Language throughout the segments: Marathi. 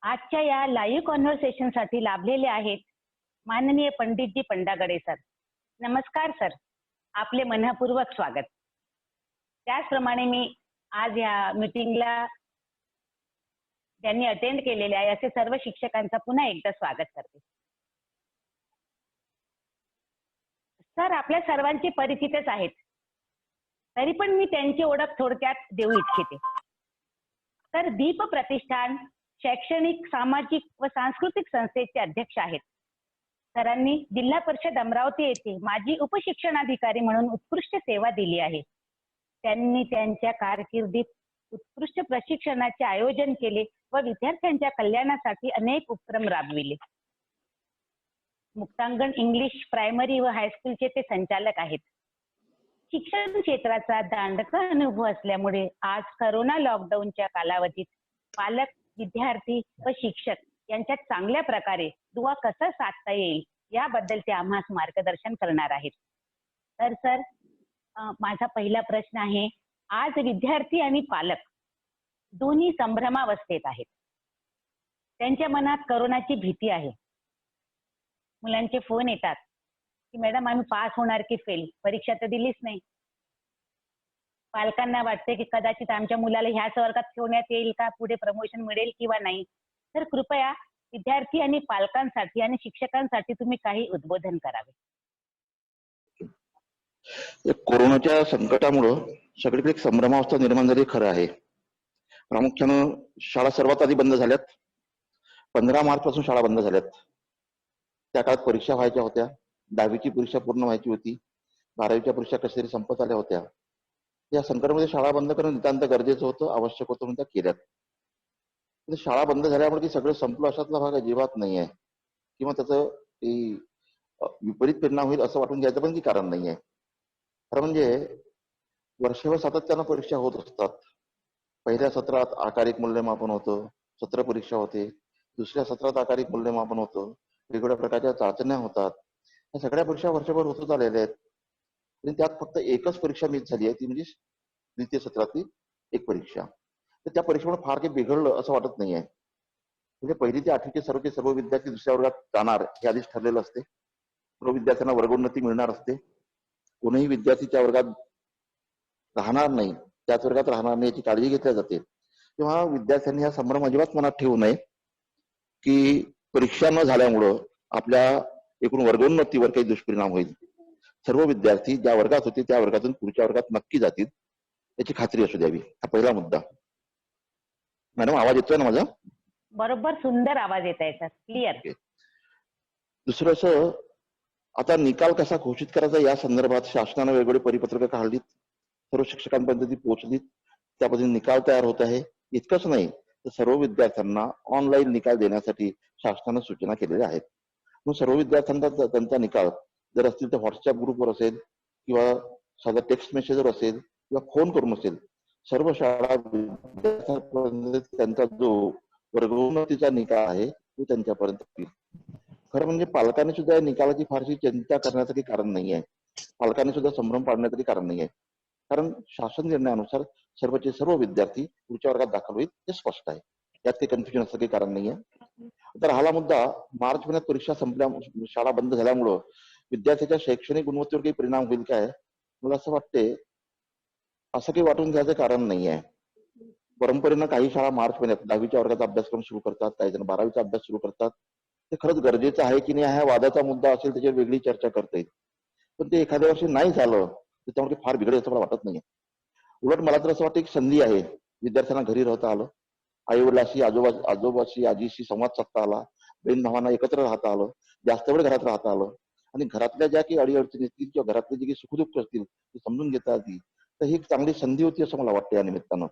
आजच्या या लाईव्ह कॉन्व्हर्सेशनसाठी लाभलेले आहेत माननीय पंडितजी पंडागडे सर. नमस्कार सर, आपले मनःपूर्वक स्वागत. त्याचप्रमाणे मी आज या मीटिंगला ज्यांनी अटेंड केलेले आहे असे सर्व शिक्षकांचा पुन्हा एकदा स्वागत करते. सर आपल्या सर्वांचे परिचितच आहेत, तरी पण मी त्यांची ओळख थोडक्यात देऊ इच्छिते. तर दीप प्रतिष्ठान शैक्षणिक, सामाजिक व सांस्कृतिक संस्थेचे अध्यक्ष आहेत. सरांनी जिल्हा परिषद अमरावती येथे माजी उपशिक्षणाधिकारी म्हणून उत्कृष्ट सेवा दिली आहे. त्यांनी त्यांच्या कारकिर्दीत उत्कृष्ट प्रशिक्षणाचे आयोजन केले व विद्यार्थ्यांच्या कल्याणासाठी अनेक उपक्रम राबविले. मुक्तांगण इंग्लिश प्रायमरी व हायस्कूलचे ते संचालक आहेत. शिक्षण क्षेत्राचा दांडका अनुभव असल्यामुळे आज करोना लॉकडाऊनच्या कालावधीत पालक, विद्यार्थी व शिक्षक यांच्यात चांगल्या प्रकारे दुवा कसा साधता येईल याबद्दल ते आम्हास मार्गदर्शन करणार आहेत. तर सर, माझा पहिला प्रश्न आहे, आज विद्यार्थी आणि पालक दोन्ही संभ्रमावस्थेत आहेत. त्यांच्या मनात करोनाची भीती आहे. मुलांचे फोन येतात की मॅडम आम्ही पास होणार की फेल, परीक्षा तर दिलीच नाही. पालकांना वाटते की कदाचित आमच्या मुलाला ह्याच वर्गात ठेवण्यात येईल का, पुढे प्रमोशन मिळेल किंवा नाही. तर कृपया विद्यार्थी आणि पालकांसाठी आणि शिक्षकांसाठी तुम्ही काही उद्बोधन करावे. कोरोनाच्या संकटामुळे सगळीकडे एक संभ्रमावस्था निर्माण झाली, खरं आहे. प्रामुख्यानं शाळा सर्वात आधी बंद झाल्यात. 15 मार्च पासून शाळा बंद झाल्यात. त्या काळात परीक्षा व्हायच्या होत्या. 10वीची परीक्षा पूर्ण व्हायची होती. 12वीच्या परीक्षा कशा तरी संपत आल्या होत्या. या संकटामध्ये शाळा बंद करणं नितांत गरजेचं होतं, आवश्यक होतं म्हणून त्या केल्यात. शाळा बंद झाल्यामुळे की सगळं संपलं अशातला भाग अजिबात नाही आहे, किंवा त्याचं विपरीत परिणाम होईल असं वाटून घ्यायचं पण की कारण नाही आहे. खरं म्हणजे वर्षभर सातत्यानं परीक्षा होत असतात. पहिल्या सत्रात आकारिक मूल्यमापन होतं, सत्र परीक्षा होते. दुसऱ्या सत्रात आकारिक मूल्यमापन होतं, वेगवेगळ्या प्रकारच्या चाचण्या होतात. या सगळ्या परीक्षा वर्षभर होतच आलेल्या आहेत. आणि त्यात फक्त एकच परीक्षा मिस झाली आहे, ती म्हणजे द्वितीय सत्रातली एक परीक्षा. तर त्या परीक्षेमुळे फार काही बिघडलं असं वाटत नाही आहे. म्हणजे पहिली ते 8वीचे सर्व विद्यार्थी दुसऱ्या वर्गात जाणार हे आधीच ठरलेलं असते. सर्व विद्यार्थ्यांना वर्गोन्नती मिळणार असते. कोणीही विद्यार्थी त्या वर्गात राहणार नाही, त्याच वर्गात राहणार नाही याची काळजी घेतली जाते. तेव्हा विद्यार्थ्यांनी हा संभ्रम अजिबात मनात ठेवू नये की परीक्षा न झाल्यामुळं आपल्या एकूण वर्गोन्नतीवर काही दुष्परिणाम होईल. सर्व विद्यार्थी ज्या वर्गात होते त्या वर्गातून पुढच्या वर्गात नक्की जातील याची खात्री असू द्यावी. हा पहिला मुद्दा. मॅडम आवाज येतोय ना माझा? बरोबर, सुंदर आवाज येत आहे सर, क्लिअर. दुसरं असं, आता निकाल कसा घोषित करायचा या संदर्भात शासनानं वेगवेगळे परिपत्रकं काढलीत, सर्व शिक्षकांपर्यंत ती पोहोचलीत. त्या पद्धतीने निकाल तयार होत आहे. इतकंच नाही तर सर्व विद्यार्थ्यांना ऑनलाईन निकाल देण्यासाठी शासनानं सूचना केलेल्या आहेत. मग सर्व विद्यार्थ्यांना त्यांचा निकाल जर असतील तर व्हॉट्सअप ग्रुपवर असेल, किंवा साधा टेक्स्ट मेसेजवर असेल, किंवा फोन करून असेल, सर्व शाळा विद्यार्थ्यांपर्यंत त्यांचा जो वर्गोन्नतीचा निकाल आहे तो त्यांच्यापर्यंत येईल. खरं म्हणजे पालकांनी सुद्धा या निकालाची फारशी चिंता करण्यासाठी कारण नाही आहे. पालकांनी सुद्धा संभ्रम पाडण्यासाठी कारण नाही आहे. कारण शासन निर्णयानुसार सर्वचे सर्व विद्यार्थी पुढच्या वर्गात दाखल होईल हे स्पष्ट आहे. यात काही कन्फ्युजन असं काही कारण नाही आहे. तर हा मुद्दा, मार्च महिन्यात परीक्षा संपल्या, शाळा बंद झाल्यामुळं विद्यार्थ्याच्या शैक्षणिक गुणवत्तेवर काही परिणाम होईल काय, मला असं वाटते असं काही वाटून घ्यायचं कारण नाही आहे. परंपरेनं काही शाळा मार्च महिन्यात 10वीच्या वर्गाचा अभ्यासक्रम सुरू करतात, काही जण 12वीचा अभ्यास सुरू करतात. ते खरंच गरजेचं आहे की नाही हा वादाचा मुद्दा असेल, त्याच्यावर वेगळी चर्चा करता येईल. पण ते एखाद्या वर्षी नाही झालं तर त्यामुळे फार बिघडेल असं मला वाटत नाहीये. उलट मला तर असं वाटतं एक संधी आहे. विद्यार्थ्यांना घरी राहता आलं, आई वडिलाशी, आजोबाशी, आजीशी संवाद साधता आला, बहीण भावांना एकत्र राहता आलं, जास्त वेळ घरात राहता आलं, आणि घरातल्या ज्या काही अडीअडचणी असतील किंवा घरातले जे काही सुखदुःख असतील ते समजून घेता आली, तर ही एक चांगली संधी होती असं मला वाटतं या निमित्तानं.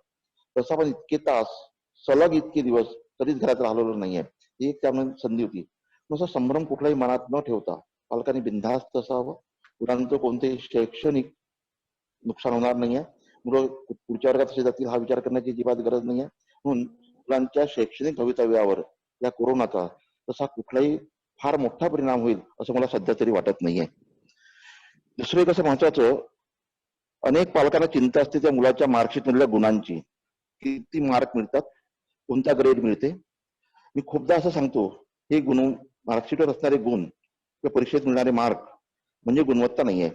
तसं आपण इतके तास सलग इतके दिवस कधीच घरात राहिलेलो नाहीये. ही एक त्यामुळे संधी होती. नुसतं संभ्रम कुठलाही मनात न ठेवता पालकांनी बिनधास्त असावं. मुलांचं कोणतेही शैक्षणिक नुकसान होणार नाहीये, मुलं पुढच्या वर्गात कसे जातील हा विचार करण्याची अजिबात गरज नाहीये. म्हणून मुलांच्या शैक्षणिक भवितव्यावर या कोरोनाचा तसा कुठलाही फार मोठा परिणाम होईल असं मला सध्या तरी वाटत नाहीये. दुसरं एक असं महत्वाचं, अनेक पालकांना चिंता असते त्या मुलाच्या मार्कशीट मधल्या गुणांची. किती मार्क मिळतात, कोणता ग्रेड मिळते. मी खूपदा असं सांगतो, हे गुण मार्कशीटवर असणारे गुण किंवा परीक्षेत मिळणारे मार्क म्हणजे गुणवत्ता नाहीये.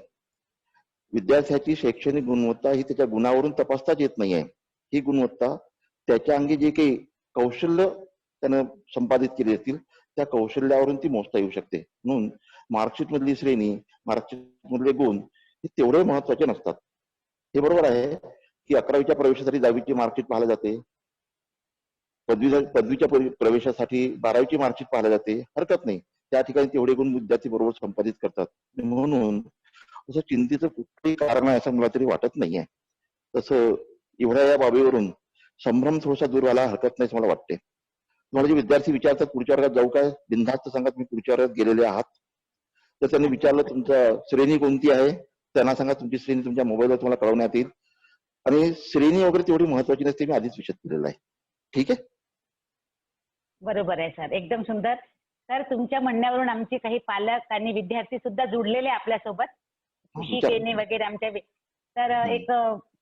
विद्यार्थ्याची शैक्षणिक गुणवत्ता ही त्याच्या गुणावरून तपासताच येत नाहीये. ही गुणवत्ता त्याच्या अंगी जे काही कौशल्य त्यानं संपादित केली असतील त्या कौशल्यावरून ती मोजता येऊ शकते. म्हणून मार्कशीट मधली श्रेणी, मार्कशीट मधले गुण हे तेवढे महत्वाचे नसतात. हे बरोबर आहे की 11वीच्या प्रवेशासाठी 10वीची मार्कशीट पाहिली जाते, पदवीच्या प्रवेशासाठी 12वीची मार्कशीट पाहिली जाते, हरकत नाही. त्या ठिकाणी तेवढे गुण विद्यार्थी बरोबर संपादित करतात. म्हणून असं चिंतेचं कुठलंही कारण आहे असं मला तरी वाटत नाहीये. तसं एवढ्या या बाबीवरून संभ्रम थोडासा दूर व्हायला हरकत नाही असं मला वाटते. तुम्हाला जे विद्यार्थी विचारतात पुढच्या वर्गात जाऊ काय, बिनधास्त सांगा तुम्ही पुढच्या वर्गात गेलेले आहात. तर त्यांनी विचारलं तुमचं श्रेणी कोणती आहे, त्यांना सांगा तुमची श्रेणी तुमच्या मोबाईलवर तुम्हाला कळवण्यात येईल. आणि श्रेणी वगैरे तेवढी महत्वाची नसते, मी आधीच विषद केलेला आहे. ठीक आहे. बरोबर आहे सर, एकदम सुंदर. तर तुमच्या म्हणण्यावरून आमचे काही पालक आणि विद्यार्थी सुद्धा जुडलेले आपल्यासोबत, खुशी केने वगैरे आमच्या तर एक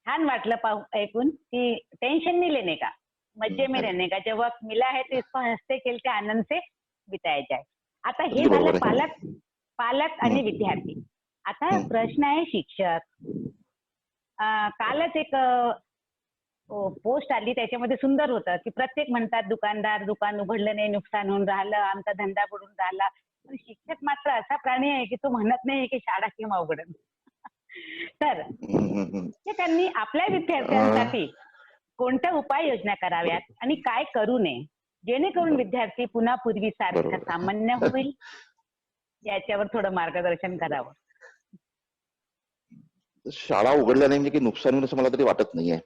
छान वाटलं ऐकून की टेंशन नहीं लेने का, मजे में रहने का, जब वक्त मिला है तो इसको हंसते खेलते आनंद से बिताया जाए. आता हे झालं पालक आणि विद्यार्थी. आता प्रश्न आहे शिक्षक. कालच एक पोस्ट आली, त्याच्यामध्ये सुंदर होतं की प्रत्येक म्हणतात दुकानदार दुकान उघडलं नाही, नुकसान होऊन राहिलं, आमचा धंदा बुडून राहिला. पण शिक्षक मात्र असा प्राणी आहे की तो म्हणत नाही की शाळा केव्हा उघडेल. तर त्यांनी आपल्या विद्यार्थ्यांसाठी कोणत्या उपाययोजना कराव्यात आणि काय करू नये जेणेकरून विद्यार्थी पुन्हा पूर्वीसारखा सामान्य होईल, याच्यावर थोडं मार्गदर्शन करावं. शाळा उघडल्या नाही म्हणजे नुकसान होईल असं मला तरी वाटत नाहीये.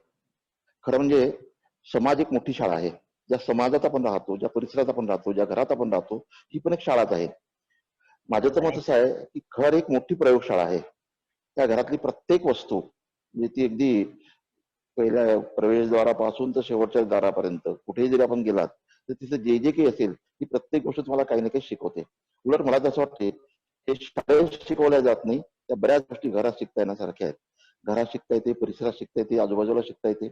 खरं म्हणजे समाज एक मोठी शाळा आहे. ज्या समाजात आपण राहतो, ज्या परिसरात आपण राहतो, ज्या घरात आपण राहतो, ही पण एक शाळाच आहे. माझं तर मत असं आहे की घर एक मोठी प्रयोगशाळा आहे. त्या घरातली प्रत्येक वस्तू म्हणजे ती अगदी पहिल्या प्रवेशद्वारापासून तर शेवटच्या दारापर्यंत कुठेही जरी आपण गेलात तर तिथे जे जे काही असेल ती प्रत्येक गोष्ट तुम्हाला काही ना काही शिकवते. उलट मला असं वाटते हे शाळेत शिकवल्या जात नाही, त्या बऱ्याच गोष्टी घरात शिकता येण्यासारख्या आहेत. घरात शिकता येते, परिसरात शिकता येते, आजूबाजूला शिकता येते.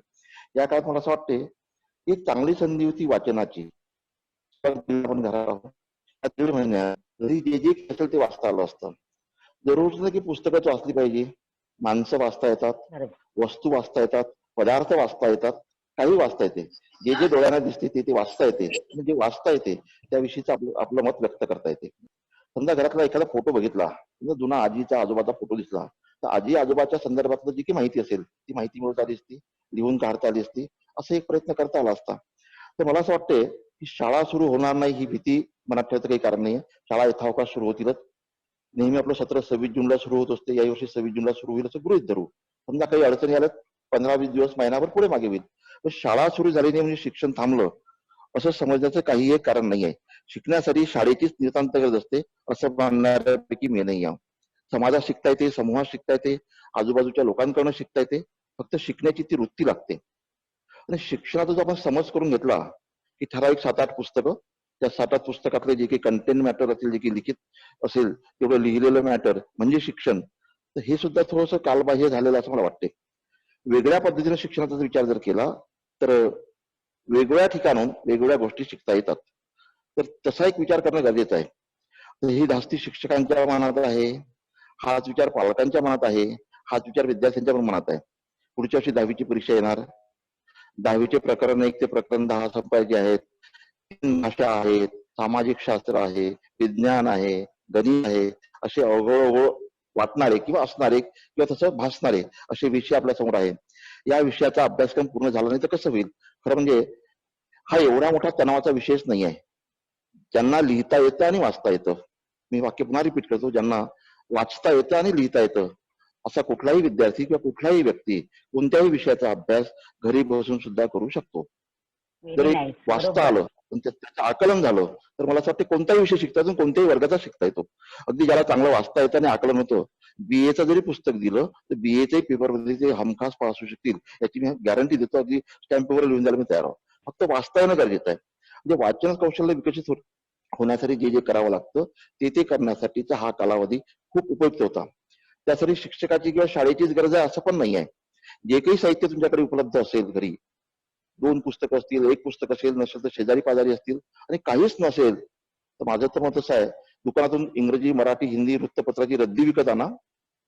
या काळात मला असं वाटते ही चांगली संधी होती वाचनाची. आपण घरात आहोत, दीड महिन्यात घरी जे जे असेल ते वाचता आलं असतं. जरूर नाही की पुस्तकच वाचली पाहिजे, माणसं वाचता येतात, वस्तू वाचता येतात, पदार्थ वाचता येतात, काही वाचता येते. जे जे डोळ्यांना दिसते ते वाचता येते. म्हणजे वाचता येते त्याविषयीचं आपलं मत व्यक्त करता येते. समजा घरातला एखादा फोटो बघितला, जुना आजीचा आजोबाचा फोटो दिसला, तर आजी आजोबाच्या संदर्भातलं जी काही माहिती असेल ती माहिती मिळवता आली असती, लिहून काढता आली असती, असं एक प्रयत्न करता आला असता. तर मला असं वाटतंय की शाळा सुरू होणार नाही ही भीती मनात ठेवायचं काही कारण नाहीये. शाळा यथावकाश सुरू होतीलच. नेहमी आपलं सत्र 26 जूनला सुरू होत असते, याही वर्षी 26 जूनला सुरू होईल असं गृहीत धरू. समजा काही अडचणी आल्यात 15-20 दिवस, महिनाभर पुढे मागे होईल. पण शाळा सुरू झाली नाही म्हणजे शिक्षण थांबलं असं समजण्याचं काही एक कारण नाही आहे. शिकण्यासाठी शाळेचीच नितांत गरज असते असं मानणाऱ्यापैकी मी नाही आहे. समाजात शिकता येते, समूहात शिकता येते, आजूबाजूच्या लोकांकडून शिकता येते. फक्त शिकण्याची ती वृत्ती लागते. आणि शिक्षणाचा जो आपण समज करून घेतला की ठराविक 7-8 पुस्तकं, त्या 7-8 पुस्तकातले जे काही कंटेंट मॅटर असेल, जे काही लिखित असेल तेवढं लिहिलेलं मॅटर म्हणजे शिक्षण, तर हे सुद्धा थोडंसं कालबाह्य झालेलं असं मला वाटते. वेगळ्या पद्धतीने शिक्षणाचा विचार जर केला तर वेगवेगळ्या ठिकाणून वेगवेगळ्या गोष्टी शिकता येतात. तर तसा एक विचार करणं गरजेचं आहे. तर ही धास्ती शिक्षकांच्या मनात आहे, हाच विचार पालकांच्या मनात आहे, हाच विचार विद्यार्थ्यांच्या पण मनात आहे. पुढच्या वर्षी 10वीची परीक्षा येणार. 10वीचे प्रकरण 1 ते प्रकरण 10 संपायचे आहेत. 3 भाषा आहेत, सामाजिक शास्त्र आहे, विज्ञान आहे, गणित आहे, असे अवघड वाटणारे किंवा असणारे किंवा तसं भासणारे असे विषय आपल्या समोर आहेत. या विषयाचा अभ्यासक्रम पूर्ण झाला नाही तर कसं होईल? खरं म्हणजे हा एवढा मोठा तणावाचा विषयच नाही आहे. ज्यांना लिहिता येतं आणि वाचता येतं, मी वाक्य पुन्हा रिपीट करतो, ज्यांना वाचता येतं आणि लिहिता येतं असा कुठलाही विद्यार्थी किंवा कुठलाही व्यक्ती कोणत्याही विषयाचा अभ्यास घरी बसून सुद्धा करू शकतो. जर एक वाचता आलं पण त्याचं आकलन झालं तर मला असं वाटतं कोणताही विषय शिकता येतो, कोणत्याही वर्गाचा शिकता येतो. अगदी ज्याला चांगलं वाचता येतं आणि आकलन होतं, बीएचं जरी पुस्तक दिलं तर बीएचे पेपरमध्ये ते हमखास पास होऊ शकतील याची मी गॅरंटी देतो. अगदी स्टॅम्प पेपर लिहून द्यायला मी तयार आहोत. फक्त वाचता येणं गरजेचं आहे. म्हणजे वाचन कौशल्य विकसित होण्यासाठी जे जे करावं लागतं ते करण्यासाठीचा हा कालावधी खूप उपयुक्त होता. त्यासाठी शिक्षकाची किंवा शाळेचीच गरज आहे असं पण नाही आहे. जे काही साहित्य तुमच्याकडे उपलब्ध असेल घरी 2 पुस्तकं असतील, 1 पुस्तक असेल, नसेल तर शेजारी पाजारी असतील आणि काहीच नसेल तर माझं तर मत असं आहे, दुकानातून इंग्रजी, मराठी, हिंदी वृत्तपत्राची रद्दी विकत आणा.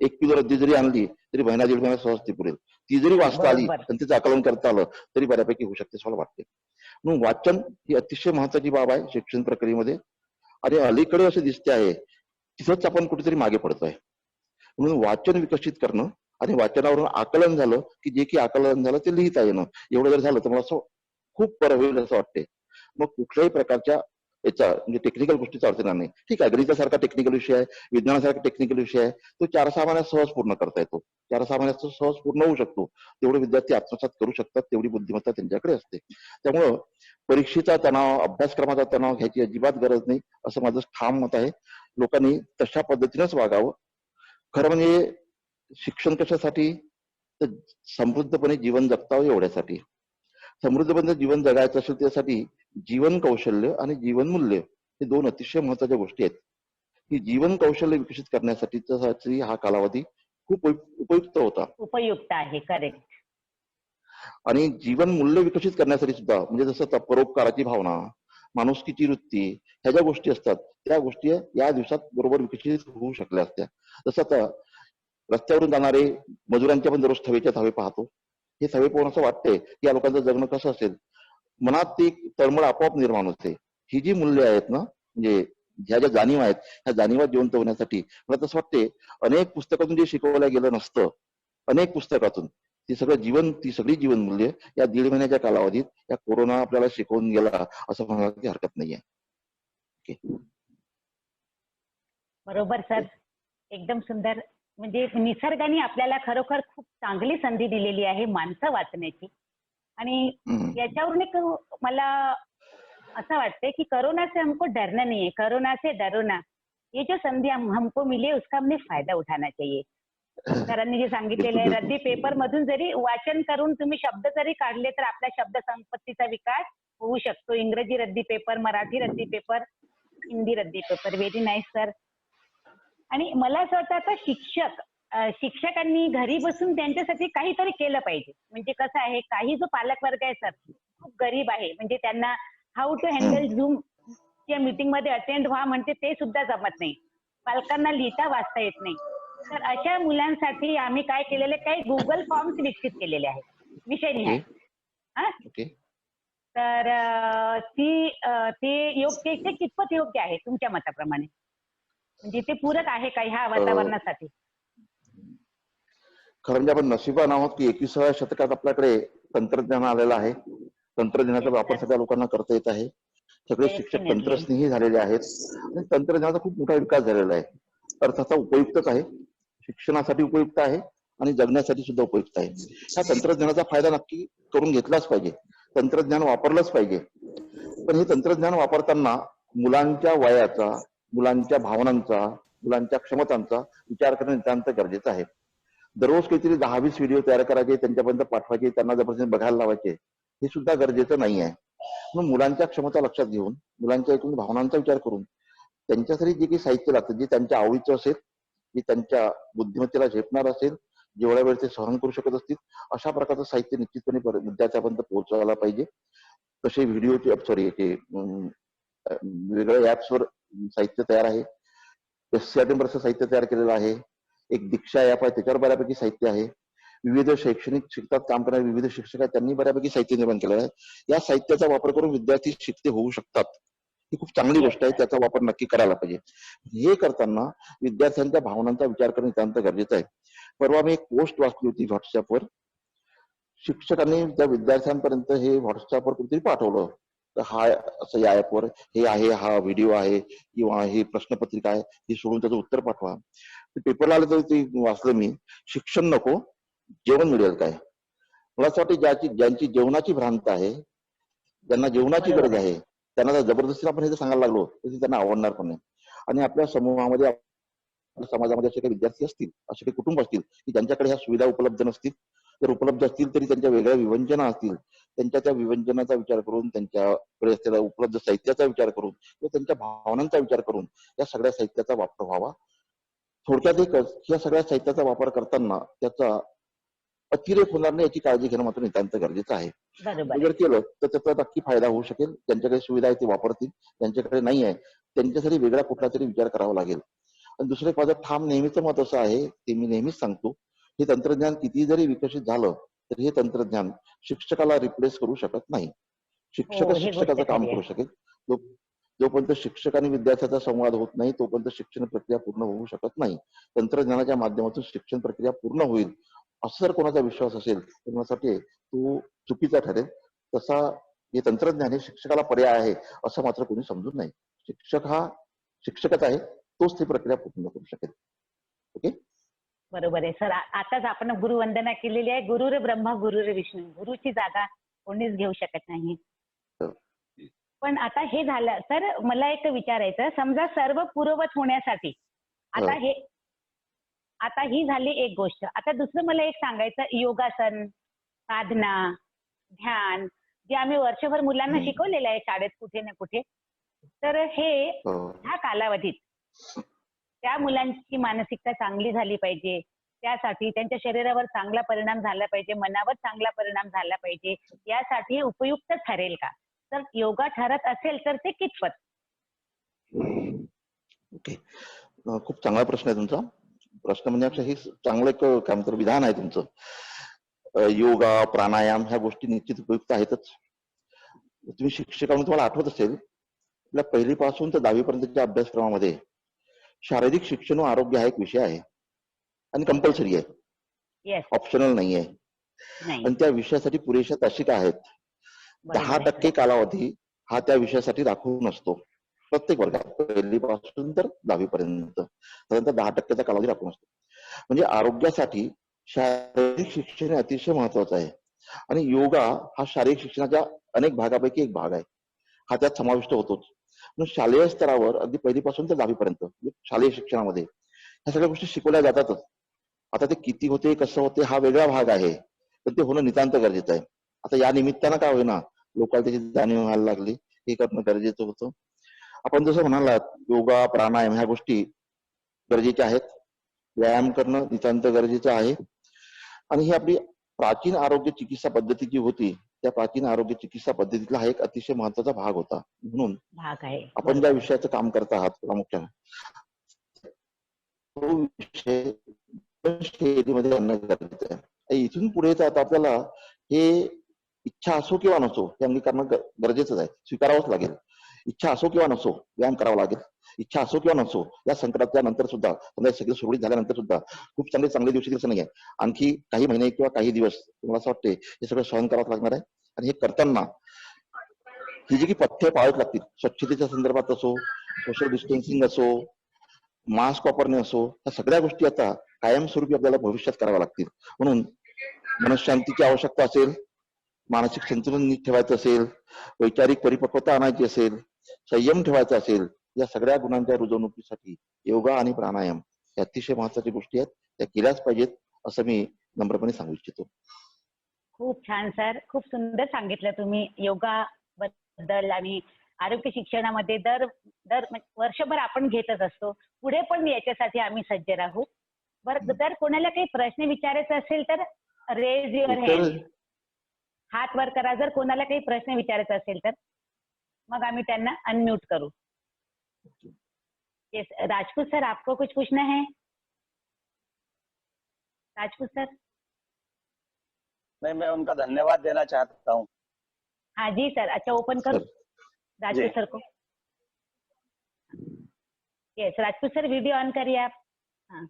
1 किलो रद्दी जरी आणली तरी महिना दीड महिना सहज ती पुरेल. ती जरी वाचता आली बरोबर. आणि तिचं आकलन करता आलं तरी बऱ्यापैकी होऊ शकते असं मला वाटते. म्हणून वाचन ही अतिशय महत्वाची बाब आहे शिक्षण प्रक्रियेमध्ये. आणि अलीकडे असं दिसते आहे तिथंच आपण कुठेतरी मागे पडतोय. म्हणून वाचन विकसित करणं आणि वाचनावरून आकलन झालं की जे की आकलन झालं ते लिहिता येणं, एवढं जर झालं तर मला असं खूप बरं होईल असं वाटते. मग कुठल्याही प्रकारच्या याचा म्हणजे टेक्निकल गोष्टीचा अर्थ येणार नाही. ठीक आहे, गणितासारखा टेक्निकल विषय आहे, विज्ञानासारखा टेक्निकल विषय आहे, तो 4-6 महिन्यात सहज पूर्ण करता येतो. 4-6 महिन्यात तो सहज पूर्ण होऊ शकतो. तेवढे विद्यार्थी आत्मसात करू शकतात, तेवढी बुद्धिमत्ता त्यांच्याकडे असते. त्यामुळं परीक्षेचा तणाव, अभ्यासक्रमाचा तणाव घ्यायची अजिबात गरज नाही असं माझं ठाम मत आहे. लोकांनी तशा पद्धतीनेच वागावं. खरं म्हणजे शिक्षण कशासाठी, तर समृद्धपणे जीवन जगतावं एवढ्यासाठी. समृद्धपणे जीवन जगायचं असेल त्यासाठी जीवन कौशल्य आणि जीवन मूल्य हे 2 अतिशय महत्वाच्या गोष्टी आहेत. की जीवन कौशल्य विकसित करण्यासाठी हा कालावधी खूप उपयुक्त होता. उपयुक्त आहे. करेक्ट. आणि जीवन मूल्य विकसित करण्यासाठी सुद्धा म्हणजे जसं परोपकाराची भावना, माणुसकीची वृत्ती, ह्या ज्या गोष्टी असतात त्या गोष्टी या दिवसात बरोबर विकसित होऊ शकल्या असत्या. जसं आता रस्त्यावरून जाणारे मजुरांच्या पण दररोज थवेच्या थवे पाहतो. हे थवे पाहून असं वाटतंय की या लोकांचं जगणं कसं असेल. मनात ती तळमळ आपोआप निर्माण होते. ही जी मूल्य आहेत ना, म्हणजे ह्या ज्या जाणीव आहेत, ह्या जाणीवा जिवंत होण्यासाठी मला तसं वाटते अनेक पुस्तकातून जे शिकवलं गेलं नसतं, अनेक पुस्तकातून ती सगळी जीवन मूल्य या 1.5 महिन्याच्या कालावधीत या कोरोना आपल्याला शिकवून गेला असं म्हणायला हरकत नाहीये. बरोबर सर. एकदम सुंदर. म्हणजे निसर्गाने आपल्याला खरोखर खूप चांगली संधी दिलेली आहे माणसं वाचण्याची. आणि याच्यावरून एक मला असं वाटतंय की कोरोना से हमको डरना नहीं है, कोरोना से डरो ना. ये जो संधी हमको मिली है उसका हमने फायदा उठाना चाहिए. सरांनी जे सांगितलेलं आहे, रद्दी पेपर मधून जरी वाचन करून तुम्ही शब्द जरी काढले तर आपल्या शब्द संपत्तीचा विकास होऊ शकतो. इंग्रजी रद्दी पेपर, मराठी रद्दी पेपर, हिंदी रद्दी पेपर. Very nice sir. आणि मला असं वाटतं आता शिक्षकांनी घरी बसून त्यांच्यासाठी काहीतरी केलं पाहिजे. म्हणजे कसं आहे, काही जो पालक वर्ग आहे सर खूप गरीब आहे. म्हणजे त्यांना हाऊ टू हँडल झूम च्या मीटिंग मध्ये अटेंड व्हा म्हणते ते सुद्धा जमत नाही. पालकांना लिहिता वाचता येत नाही. तर अशा मुलांसाठी आम्ही काय केलेले, काही गुगल फॉर्म्स विकसित केलेले आहेत विषयनिहाय. हा, ओके. तर ते योग्य, ते कितपत योग्य आहे तुमच्या मताप्रमाणे? म्हणजे ते पूरक आहे का ह्या वातावरणासाठी? खरं म्हणजे आपण नशिबान आहोत की 21व्या शतकात आपल्याकडे तंत्रज्ञान आलेलं आहे. तंत्रज्ञानाचा वापर सगळ्या लोकांना करता येत आहे. सगळे शिक्षक तंत्रस्नेही झालेले आहेत आणि तंत्रज्ञानाचा खूप मोठा विकास झालेला आहे. अर्थात उपयुक्तच आहे, शिक्षणासाठी उपयुक्त आहे आणि जगण्यासाठी सुद्धा उपयुक्त आहे. ह्या तंत्रज्ञानाचा फायदा नक्की करून घेतलाच पाहिजे, तंत्रज्ञान वापरलंच पाहिजे. पण हे तंत्रज्ञान वापरताना मुलांच्या वयाचा, मुलांच्या भावनांचा, मुलांच्या क्षमतांचा विचार करणं नितांत गरजेचं आहे. दररोज काहीतरी 10-20 व्हिडिओ तयार करायचे, त्यांच्यापर्यंत पाठवायचे, त्यांना जबरदस्ती बघायला लावायचे, हे सुद्धा गरजेचं नाही आहे. म्हणून मुलांच्या क्षमता लक्षात घेऊन, मुलांच्या एकूण भावनांचा विचार करून त्यांच्यासाठी जे काही साहित्य लागतं, जे त्यांच्या आवडीचं असेल, जे त्यांच्या बुद्धिमत्तेला झेपणार असेल, जेवढ्या वेळ ते सहन करू शकत असतील, अशा प्रकारचं साहित्य निश्चितपणे विद्यार्थ्यापर्यंत पोहोचवायला पाहिजे. तसे व्हिडिओचे वेगवेगळ्या ऍप्सवर साहित्य तयार आहे. एससीआरटी साहित्य तयार केलेलं आहे. एक दीक्षा ऍप आहे, त्याच्यावर बऱ्यापैकी साहित्य आहे. विविध शैक्षणिक क्षेत्रात काम करणारे विविध शिक्षक आहेत, त्यांनी बऱ्यापैकी साहित्य निर्माण केलेलं आहे. या साहित्याचा वापर करून विद्यार्थी शिकते होऊ शकतात. ही खूप चांगली गोष्ट आहे, त्याचा वापर नक्की करायला पाहिजे. हे करताना विद्यार्थ्यांच्या भावनांचा विचार करणं नितांत गरजेचं आहे. परवा मी एक पोस्ट वाचली होती व्हॉट्सअपवर. शिक्षकांनी त्या विद्यार्थ्यांपर्यंत हे व्हॉट्सअपवर कुठेतरी पाठवलं, तर हा असं या ऍपवर हे आहे, हा व्हिडिओ आहे किंवा ही प्रश्नपत्रिका आहे, ही सोडून त्याचं उत्तर पाठवा. पेपरला आलं तर ते वाचलं मी. शिक्षण नको, जेवण मिळेल काय. मला असं वाटतं ज्यांची जेवणाची भ्रांत आहे, ज्यांना जेवणाची गरज आहे, त्यांना जर जबरदस्तीने आपण हे जर सांगायला लागलो तर त्यांना आवडणार पण नाही. आणि आपल्या समूहामध्ये, आपल्या समाजामध्ये असे काही विद्यार्थी असतील, असे काही कुटुंब असतील की ज्यांच्याकडे ह्या सुविधा उपलब्ध नसतील, तर उपलब्ध असतील तरी त्यांच्या वेगळ्या विवंचना असतील, त्यांच्या त्या विवंचनाचा विचार करून, त्यांच्याकडे असलेल्या उपलब्ध साहित्याचा विचार करून किंवा त्यांच्या भावनांचा विचार करून या सगळ्या साहित्याचा वापर व्हावा. थोडक्यात एकच, या सगळ्या साहित्याचा वापर करताना त्याचा अतिरेक होणार नाही याची काळजी घेणं मात्र नितांत गरजेचं आहे. बरोबर हे आहे. जर केलं तर त्याचा नक्की फायदा होऊ शकेल. ज्यांच्याकडे सुविधा आहे ते वापरतील, ज्यांच्याकडे नाही आहे त्यांच्यासाठी वेगळा कुठला तरी विचार करावा लागेल. आणि दुसरं एक माझं ठाम नेहमीचं मत असं आहे, ते मी नेहमीच सांगतो, हे तंत्रज्ञान किती जरी विकसित झालं तर हे तंत्रज्ञान शिक्षकाला रिप्लेस करू शकत नाही. हो, शिक्षकच ही गोष्ट शिक्षकाचं काम खरी करू आहे. शकेल. जो जोपर्यंत शिक्षक आणि विद्यार्थ्याचा संवाद होत नाही तोपर्यंत शिक्षण प्रक्रिया पूर्ण होऊ शकत नाही. तंत्रज्ञानाच्या माध्यमातून शिक्षण प्रक्रिया पूर्ण होईल असं जर कोणाचा विश्वास असेल तर मला वाटते तो चुकीचा ठरेल. तसा हे तंत्रज्ञान हे शिक्षकाला पर्याय आहे असं मात्र कोणी समजून नाही. शिक्षक हा शिक्षकच आहे, तोच ती प्रक्रिया पूर्ण करू शकेल. ओके. बरोबर आहे सर. आताच आपण गुरुवंदना केलेली आहे. गुरुर ब्रह्मा गुरुर विष्णू. गुरुची जागा कोणीच घेऊ शकत नाही. पण आता हे झालं सर, मला एक विचारायचं, समजा सर्व पूर्ववत होण्यासाठी आता हे आता ही झाली एक गोष्ट. आता दुसरं मला एक सांगायचं, योगासन, साधना, ध्यान जे आम्ही वर्षभर मुलांना शिकवलेलं आहे शाळेत कुठे ना कुठे. तर हे ह्या कालावधीत त्या मुलांची मानसिकता चांगली झाली पाहिजे. त्यासाठी त्यांच्या शरीरावर चांगला परिणाम झाला पाहिजे, मनावर चांगला परिणाम झाला पाहिजे. यासाठी उपयुक्त ठरेल का? तर योगा ठरत असेल तर ते कितपत? ओके. खूप चांगला प्रश्न आहे तुमचा. प्रश्न म्हणजे अक्षरशः हे चांगलं एक काय म्हणतात विधान आहे तुमचं. योगा, प्राणायाम ह्या गोष्टी निश्चित उपयुक्त आहेतच. तुम्ही शिक्षक म्हणून तुम्हाला आठवत असेल, आपल्या पहिलीपासून तर 10वी पर्यंतच्या अभ्यासक्रमामध्ये शारीरिक शिक्षण व आरोग्य हा एक विषय आहे आणि कंपल्सरी आहे, येस. ऑप्शनल नाही आहे. नाही. आणि त्या विषयासाठी पुरेशा तासिका आहेत. बरोबर आहे सर. 10% कालावधी हा त्या विषयासाठी राखून असतो प्रत्येक वर्गात, पहिलीपासून तर 10वी पर्यंत साधारणतः 10%चा कालावधी राखून असतो. म्हणजे आरोग्यासाठी शारीरिक शिक्षण हे अतिशय महत्वाचं आहे. आणि योगा हा शारीरिक शिक्षणाच्या अनेक भागापैकी एक भाग आहे, हा त्यात समाविष्ट होतोच. म्हणून शालेय स्तरावर अगदी पहिलीपासून तर 10वी पर्यंत शालेय शिक्षणामध्ये ह्या सगळ्या गोष्टी शिकवल्या जातातच. आता ते किती होते कसं होते हा वेगळा भाग आहे, पण ते होणं नितांत गरजेचं आहे. आता या निमित्तानं काय होईना लोकांना त्याची जाणीव व्हायला लागली, हे करणं गरजेचं होतं. आपण जसं म्हणालात योगा, प्राणायाम ह्या गोष्टी गरजेच्या आहेत. व्यायाम करणं नितांत गरजेचं आहे. आणि ही आपली प्राचीन आरोग्य चिकित्सा पद्धती जी होती, त्या प्राचीन आरोग्य चिकित्सा पद्धतीतला हा एक अतिशय महत्वाचा भाग होता. म्हणून भाग आहे. आपण ज्या बरोबर आहे. विषयाचं काम करत आहात प्रामुख्याने तो विषय शैलीमध्ये आणणं गरजेचं आहे. इथून पुढे तर आता आपल्याला हे इच्छा असो किंवा नसो हे अंगीकारणं गरजेचंच आहे, स्वीकारावंच लागेल. इच्छा असो किंवा नसो व्यायाम करावा लागेल. इच्छा असो किंवा नसो या संकटाच्या नंतर सुद्धा समजा सगळं सुरळीत झाल्यानंतर सुद्धा खूप चांगले चांगले दिवस असं नाही आहे. आणखी काही महिने किंवा काही दिवस तुम्हाला असं वाटते हे सगळं सहन करावं लागणार आहे. आणि हे करताना ही जी की पथ्य पाळावीच लागतील, स्वच्छतेच्या संदर्भात असो, सोशल डिस्टन्सिंग असो, मास्क वापरणे असो, या सगळ्या गोष्टी आता कायमस्वरूपी आपल्याला भविष्यात कराव्या लागतील. म्हणून मनःशांतीची आवश्यकता असेल, मानसिक संतुलन नीट ठेवायचं असेल, वैचारिक परिपक्वता आणायची असेल, संयम ठेवायचा असेल, या सगळ्या गुणांच्या रुजवणुकीसाठी योगा आणि प्राणायाम या अतिशय महत्वाच्या गोष्टी आहेत, त्या केल्याच पाहिजेत असं मी नम्रपणे सांगू इच्छितो. खूप छान सर. खूप सुंदर सांगितलं तुम्ही योगा बद्दल. आणि आरोग्य शिक्षणामध्ये दर दर वर्षभर आपण घेतच असतो. पुढे पण याच्यासाठी आम्ही सज्ज राहू. बरं, जर कोणाला काही प्रश्न विचारायचा असेल तर रेज युअर उत्तर हँड. हात वर करा जर कोणाला काही प्रश्न विचारायचा असेल तर. मग आम्ही त्यांना अनम्यूट करू. यस, राजपूत सर आपको कुछ पूछना है? राजपूत सर. नहीं, मैं उनका धन्यवाद देना चाहता हूँ। हाँ जी सर. अच्छा, ओपन करो सर राजपूत जी। सर को. Yes, Rajput sir video on करिए आप. हाँ.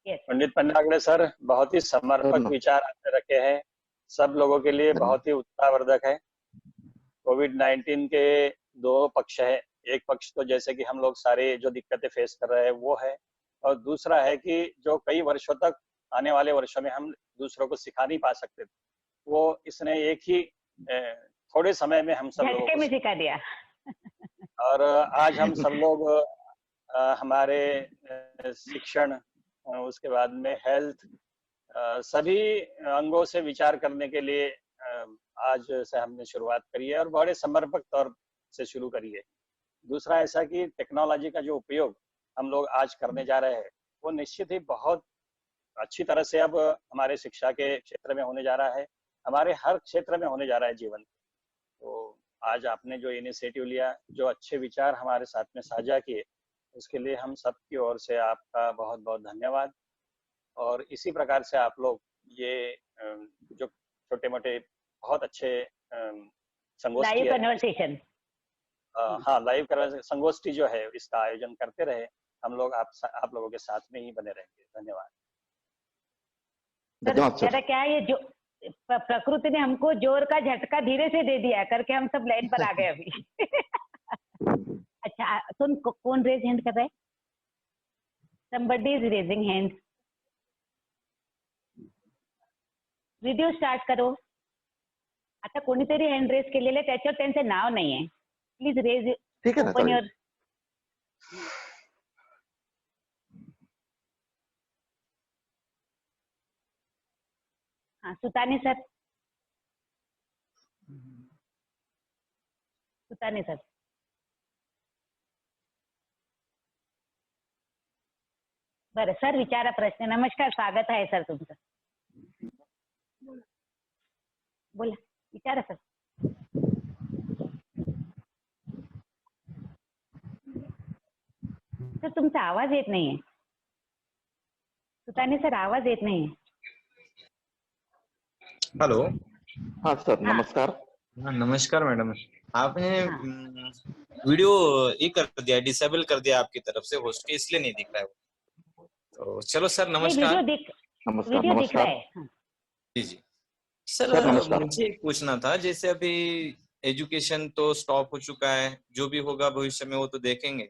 यस. पंडित पन्नागड़े सर बहुत ही समर्पक ना विचार आपने रखे हैं, सब लोगों के लिए बहुत ही उत्साहवर्धक है। कोविड-19 के दो पक्ष है, एक पक्ष तो जैसे कि हम लोग सारे जो दिक्कतें फेस कर रहे हैं वो है, और दूसरा है कि जो कई वर्षों तक आने वाले वर्षों में हम दूसरों को सिखा नहीं पा सकते थे, वो इसने एक ही थोड़े समय में हम सब लोगों झटके को में सिखा दिया. और आज हम सब लोग हमारे शिक्षण, उसके बाद में हेल्थ, सभी अंगों से विचार करने के लिए आज से हमने शुरुआत करी है और बड़े समर्पक तौर से शुरू करी है। दूसरा ऐसा कि टेक्नोलॉजी का जो उपयोग हम लोग आज करने जा रहे हैं वो निश्चित ही बहुत अच्छी तरह से अब हमारे शिक्षा के क्षेत्र में होने जा रहा है, हमारे हर क्षेत्र में होने जा रहा है जीवन। तो आज आपने जो इनिशिएटिव लिया, जो अच्छे विचार हमारे साथ में साझा किए, उसके लिए हम सबकी ओर से आपका बहुत बहुत धन्यवाद। और इसी प्रकार से आप लोग ये जो छोटे मोटे बहुत अच्छे संगोष्ठी लाइव है, कन्वर्सेशन। हाँ लाइव संगोष्ठी जो है इसका आयोजन करते रहे, हम लोग आप लोगों के साथ में ही बने रहेंगे। धन्यवाद। धन्यवाद सर। जरा क्या है, ये जो प्रकृति ने हमको जोर का झटका धीरे से दे दिया करके हम सब लाइन पर आ गए अभी। अच्छा, कौन रेज हैंड कर रहा है? somebody is raising hand. Video start करो. आता कोणीतरी हँड रेज केलेले, त्याच्यावर त्यांचे नाव नाहीये. प्लीज रेज, ठीक आहे ना, ओपन चालेल. युअर. हाँ, सुताने सर. सुताने सर. बरं सर, विचारा प्रश्न. नमस्कार, स्वागत आहे सर तुमचं. बोला, विचारा सर. सर तुमचा आवाज येत नाहीये. सुताने सर, आवाज येत नाहीये. हेलो. हाँ सर, हाँ. नमस्कार. हाँ, नमस्कार मैडम. आपने हाँ. वीडियो ये कर दिया, डिसेबल कर दिया आपकी तरफ से होस्ट के, इसलिए नहीं दिख रहा है वो. तो चलो सर, नहीं, नमस्कार. नमस्कार. वीडियो दिख रहा नमस्कार. है. हाँ. जी जी सर, सर, नमस्कार. मुझे एक पूछना था, जैसे अभी एजुकेशन तो स्टॉप हो चुका है, जो भी होगा भविष्य में वो तो देखेंगे,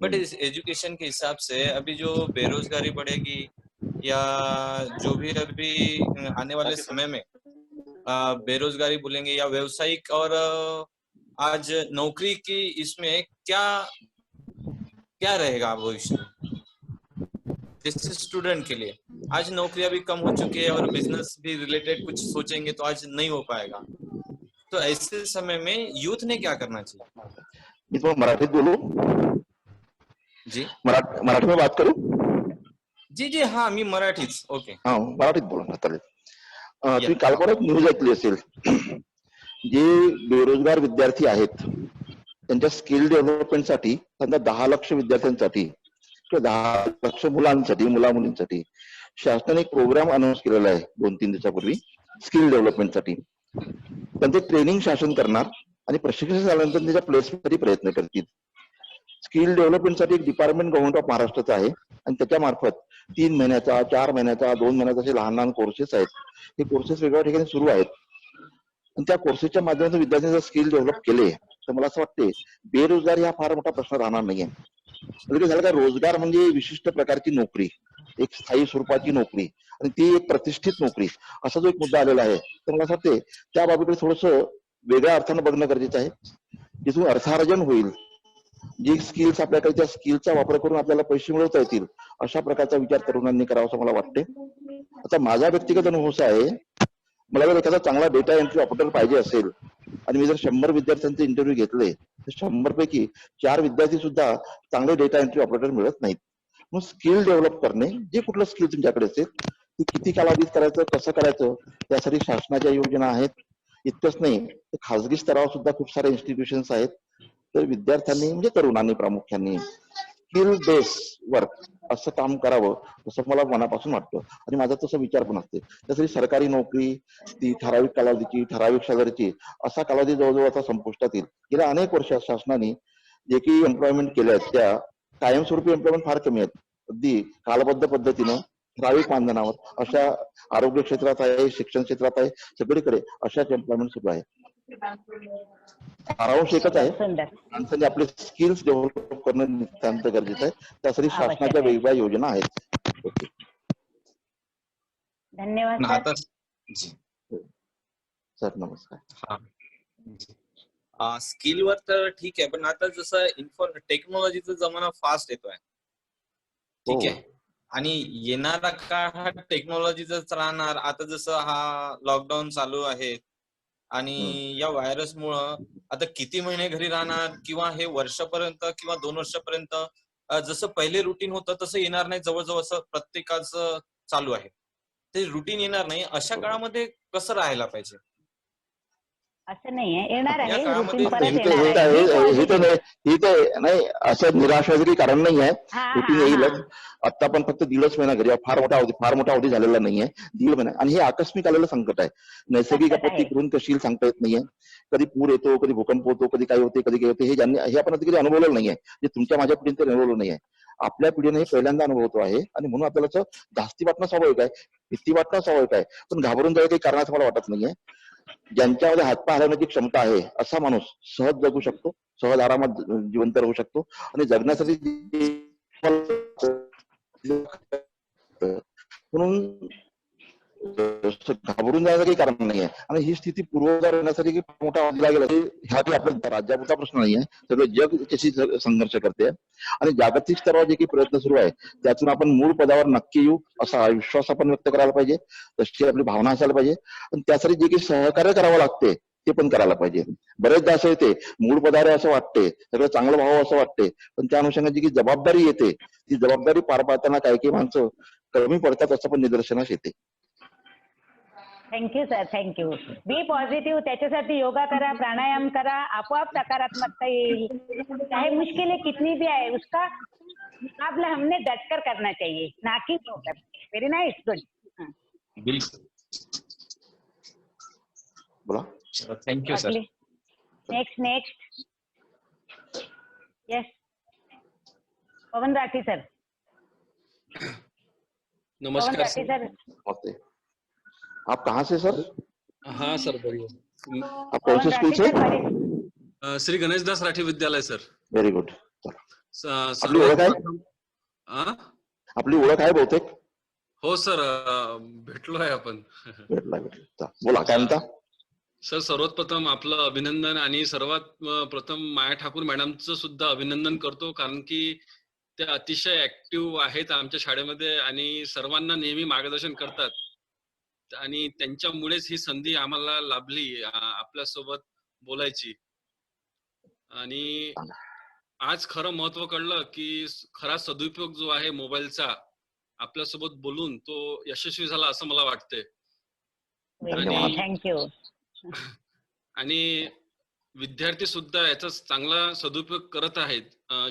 बट इस एजुकेशन के हिसाब से अभी जो बेरोजगारी बढ़ेगी या जो भी अभी आने वाले समय में बेरोजगारी बोलेंगे या व्यवसायिक और आज नौकरी की, इसमें क्या क्या रहेगा भविष्य में जैसे स्टूडेंट के लिए? आज नौकरियां भी कम हो चुकी है और बिजनेस भी रिलेटेड कुछ सोचेंगे तो आज नहीं हो पाएगा. तो ऐसे समय में यूथ ने क्या करना चाहिए? मी तुम्हाला मराठीत बोलू? जी मराठी में बात करू? जी जी हाँ, मी मराठीच. ओके. हा, मराठीत बोलू ना, चालेल. तुम्ही या. काल परत न्यूज ऐकली असेल. जे बेरोजगार विद्यार्थी आहेत त्यांच्या स्किल डेव्हलपमेंटसाठी, समजा 10 लाख विद्यार्थ्यांसाठी किंवा 10 लाख मुलांसाठी, मुला मुलींसाठी शासनाने एक प्रोग्राम अनाऊन्स केलेला आहे 2-3 दिवसापूर्वी, स्किल डेव्हलपमेंटसाठी. त्यांचे ट्रेनिंग शासन करणार आणि प्रशिक्षण झाल्यानंतर त्याच्या प्लेसमेंटसाठी प्रयत्न करतील. स्किल डेव्हलपमेंटसाठी एक डिपार्टमेंट गव्हर्नमेंट ऑफ महाराष्ट्राचं आहे आणि त्याच्या मार्फत 3 महिन्याचा, 4 महिन्याचा, 2 महिन्याचा असे लहान लहान कोर्सेस आहेत. हे कोर्सेस वेगवेगळ्या ठिकाणी सुरू आहेत आणि त्या कोर्सेसच्या माध्यमातून विद्यार्थ्यांनी जर स्किल डेव्हलप केले तर मला असं वाटते बेरोजगारी हा फार मोठा प्रश्न राहणार नाहीये. म्हणजे झालं का, रोजगार म्हणजे विशिष्ट प्रकारची नोकरी, एक स्थायी स्वरूपाची नोकरी आणि ती एक प्रतिष्ठित नोकरी, असा जो एक मुद्दा आलेला आहे. तर मला असं वाटते त्या बाबीकडे थोडस वेगळ्या अर्थानं बघणं गरजेचं आहे. जिथून अर्थार्जन होईल, जी स्किल्स आपल्याकडे, त्या स्किलचा वापर करून आपल्याला पैसे मिळवता येतील, अशा प्रकारचा विचार तरुणांनी करावा असं मला वाटते. आता माझा व्यक्तिगत अनुभव असा आहे, मला जर एखादा चांगला डेटा एंट्री ऑपरेटर पाहिजे असेल आणि मी जर 100 विद्यार्थ्यांचे इंटरव्ह्यू घेतले तर 100 पैकी 4 विद्यार्थी सुद्धा चांगले डेटा एंट्री ऑपरेटर मिळत नाहीत. मग स्किल डेव्हलप करणे, जे कुठलं स्किल तुमच्याकडे असेल ते किती कालावधीत करायचं, कसं करायचं, त्यासाठी शासनाच्या योजना आहेत. इतकंच नाही तर खासगी स्तरावर सुद्धा खूप सारे इन्स्टिट्यूशन्स आहेत. तर विद्यार्थ्यांनी, म्हणजे तरुणांनी प्रामुख्याने स्किल बेस वर्क असं काम करावं असं मला मनापासून वाटतं आणि माझा तसा विचार पण असते. त्यासाठी सरकारी नोकरी ती ठराविक कालावधीची, ठराविक सॅलरीची, असा कालावधी जवळजवळ आता संपुष्टात येईल. गेल्या अनेक वर्षात शासनाने जे काही एम्प्लॉयमेंट केल्या आहेत त्या कायमस्वरूपी एम्प्लॉयमेंट फार कमी आहेत. अगदी कालबद्ध पद्धतीनं ठराविक मानधनावर अशा आरोग्य क्षेत्रात आहे, शिक्षण क्षेत्रात आहे, सगळीकडे अशाच एम्प्लॉयमेंट सुरू आहे. सारांश एकच आहे, सुंदर. माणसाने आपले स्किल्स डेव्हलप करणं नितांत गरजेचं आहे. त्यासाठी आवश्यक शासनाच्या आहे. वेगवेगळ्या योजना आहेत. ओके, धन्यवाद सर. आता जी सर नमस्कार. हा, स्किलवर तर ठीक आहे, पण आता जसं टेक्नॉलॉजीचा जमाना फास्ट येतोय, ठीक आहे, आणि येणारा काळ हा टेक्नॉलॉजीचाच राहणार. आता जसं हा लॉकडाऊन चालू आहे आणि या व्हायरसमुळं आता किती महिने घरी राहणार, किंवा हे वर्षापर्यंत किंवा 2 वर्षापर्यंत जसं पहिले रुटीन होतं तसं येणार नाही. जवळजवळ असं प्रत्येकाचं चालू आहे, ते रुटीन येणार नाही. अशा काळामध्ये कसं राहायला पाहिजे? असं नाहीये, येणार या आहे काळामध्ये रुटीन, परत हे येणार तर आहे. हे तर हे तर नाही, असं निराश व्हायचं कारण नाही आहे. हा रुटीन हा हा येईलच. आता पण फक्त 1.5 महिना घरी आहे, फार मोठा अवधी झालेला नाहीये. 1.5 महिना, आणि हे आकस्मिक आलेलं संकट आहे. नैसर्गिक संकट आपत्ती आहे. कुठून कशी येईल सांगता येत नाहीये. कधी पूर येतो, कधी भूकंप होतो, कधी काय होते, कधी काय होते, हे आपण कधी अनुभवलेलं नाहीये. जे तुमच्या माझ्या पिढीने ते अनुभवलं नाहीये. आपल्या पिढीने हे पहिल्यांदा अनुभवतो आहे, आणि म्हणून आपल्याला धास्ती वाटणं स्वाभाविक आहे, भीती वाटणं स्वाभाविक आहे. पण घाबरून जायचं काही कारण असं मला वाटत नाहीये. ज्यांच्यामध्ये हातपाय हलवण्याची क्षमता आहे असा माणूस सहज जगू शकतो, सहज आरामात जिवंत राहू शकतो, आणि जगण्यासाठी म्हणून घाबरून जायचं काही कारण नाहीये. आणि ही स्थिती पूर्ववत येण्यासाठी की मोठा अवधी लागेल, हा काही आपल्या राज्यापुरता प्रश्न नाहीये. सगळं जग त्याची संघर्ष करते, आणि जागतिक स्तरावर जे काही प्रयत्न सुरू आहे त्यातून आपण मूळ पदावर नक्की येऊ असा विश्वास आपण व्यक्त करायला पाहिजे, तशी आपली भावना असायला पाहिजे, आणि त्यासाठी जे काही सहकार्य करावं लागते ते पण करायला पाहिजे. बरेचदा असं येते, मूळ पदावर असं वाटते, सगळं चांगलं व्हावं असं वाटते, पण त्या अनुषंगाने जी काही जबाबदारी येते ती जबाबदारी पार पाडताना काही काही माणसं कमी पडतात असं पण निदर्शनास येते. Thank you sir, thank you. Be positive. त्याच्यासाठी योगा करा, प्राणायाम करा, आपोआप सकारात्मकता येईल. चाहे मुश्किलें कितनी भी आए, उसका मुकाबला हमने डटकर करना चाहिए, ना कि होकर. Very nice, good. बिलकुल. बोला. Thank you sir. नेक्स्ट. यस, पवन राठी सर. पवन नमस्कार राठी सर। सर. आप कहाँ से सर? हाँ सर, बढ़िया। आप कौन से स्कूल से? श्री गणेशदास राठी विद्यालय सर। Very good. सर्वात ओळख आहे? प्रथम आपली ओळख आहे बहुतेक. हो सर, भेटलोय आपण। भेटला. बोला, काय म्हणता? सर, सर्वात प्रथम आपलं अभिनंदन, आणि सर्वात प्रथम माया ठाकूर मॅडमचं सुद्धा अभिनंदन करतो, कारण की त्या अतिशय ऍक्टिव्ह आहेत आमच्या शाळेमध्ये आणि सर्वांना नेहमी मार्गदर्शन करतात, आणि त्यांच्यामुळेच ही संधी आम्हाला लाभली आपल्यासोबत बोलायची. आणि आज खरं महत्व कळलं की खरा सदुपयोग जो आहे मोबाईलचा आपल्यासोबत बोलून, तो यशस्वी झाला असं मला वाटतंय. थँक्यू. आणि विद्यार्थी सुद्धा याचा चांगला सदुपयोग करत आहेत.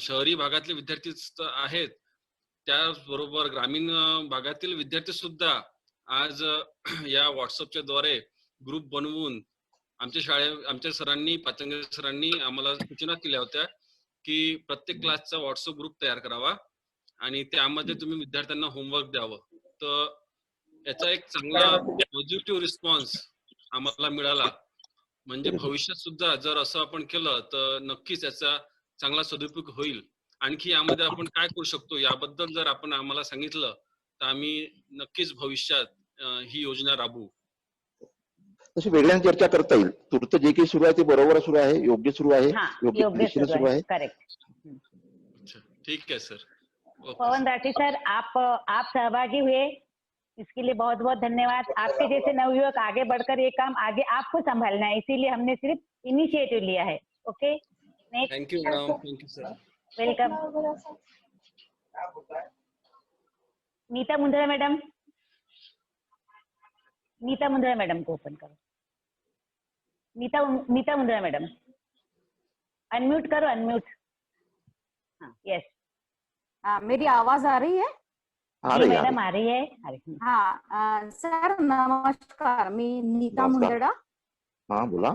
शहरी भागातले विद्यार्थी आहेत, त्याचबरोबर ग्रामीण भागातील विद्यार्थी सुद्धा आज या व्हॉट्सअपच्या द्वारे ग्रुप बनवून आमच्या सरांनी, पाचंगे सरांनी आम्हाला सूचना केल्या होत्या की प्रत्येक क्लासचा व्हॉट्सअप ग्रुप तयार करावा, आणि त्यामध्ये तुम्ही विद्यार्थ्यांना होमवर्क द्यावं. तर याचा एक चांगला पॉझिटिव्ह रिस्पॉन्स आम्हाला मिळाला. म्हणजे भविष्यात सुद्धा जर असं आपण केलं तर नक्कीच याचा चांगला सदुपयोग होईल. आणखी यामध्ये आपण काय करू शकतो याबद्दल जर आपण आम्हाला सांगितलं तर आम्ही नक्कीच भविष्यात ही योजना राबवू. तशी वेगळ्याने चर्चा करता येईल. तुर्त जे काही सुरू आहे ते बरोबर सुरू आहे, योग्य सुरू आहे, योग्य दिशेने सुरू आहे. करेक्ट. ठीक है सर. पवन राठी सर, आप सहभागी हुए, इसके लिए बहुत बहुत धन्यवाद. आपके जैसे नवयुवक आगे बढ़कर ये काम आगे आपको संभालना है, इसीलिए हमने सिर्फ इनिशिएटिव लिया है. Okay, next. Thank you madam. Thank you sir. Welcome. Neeta Mundra madam. Neeta Mundra madam को ओपन करो. नीता मुंद्रा मैडम, अनम्यूट करो, अनम्यूट. हाँ, यस. मेरी आवाज आ रही है? मैडम आ रही है. हाँ सर, नमस्कार. मी नीता मुंदडा. हाँ, बोला.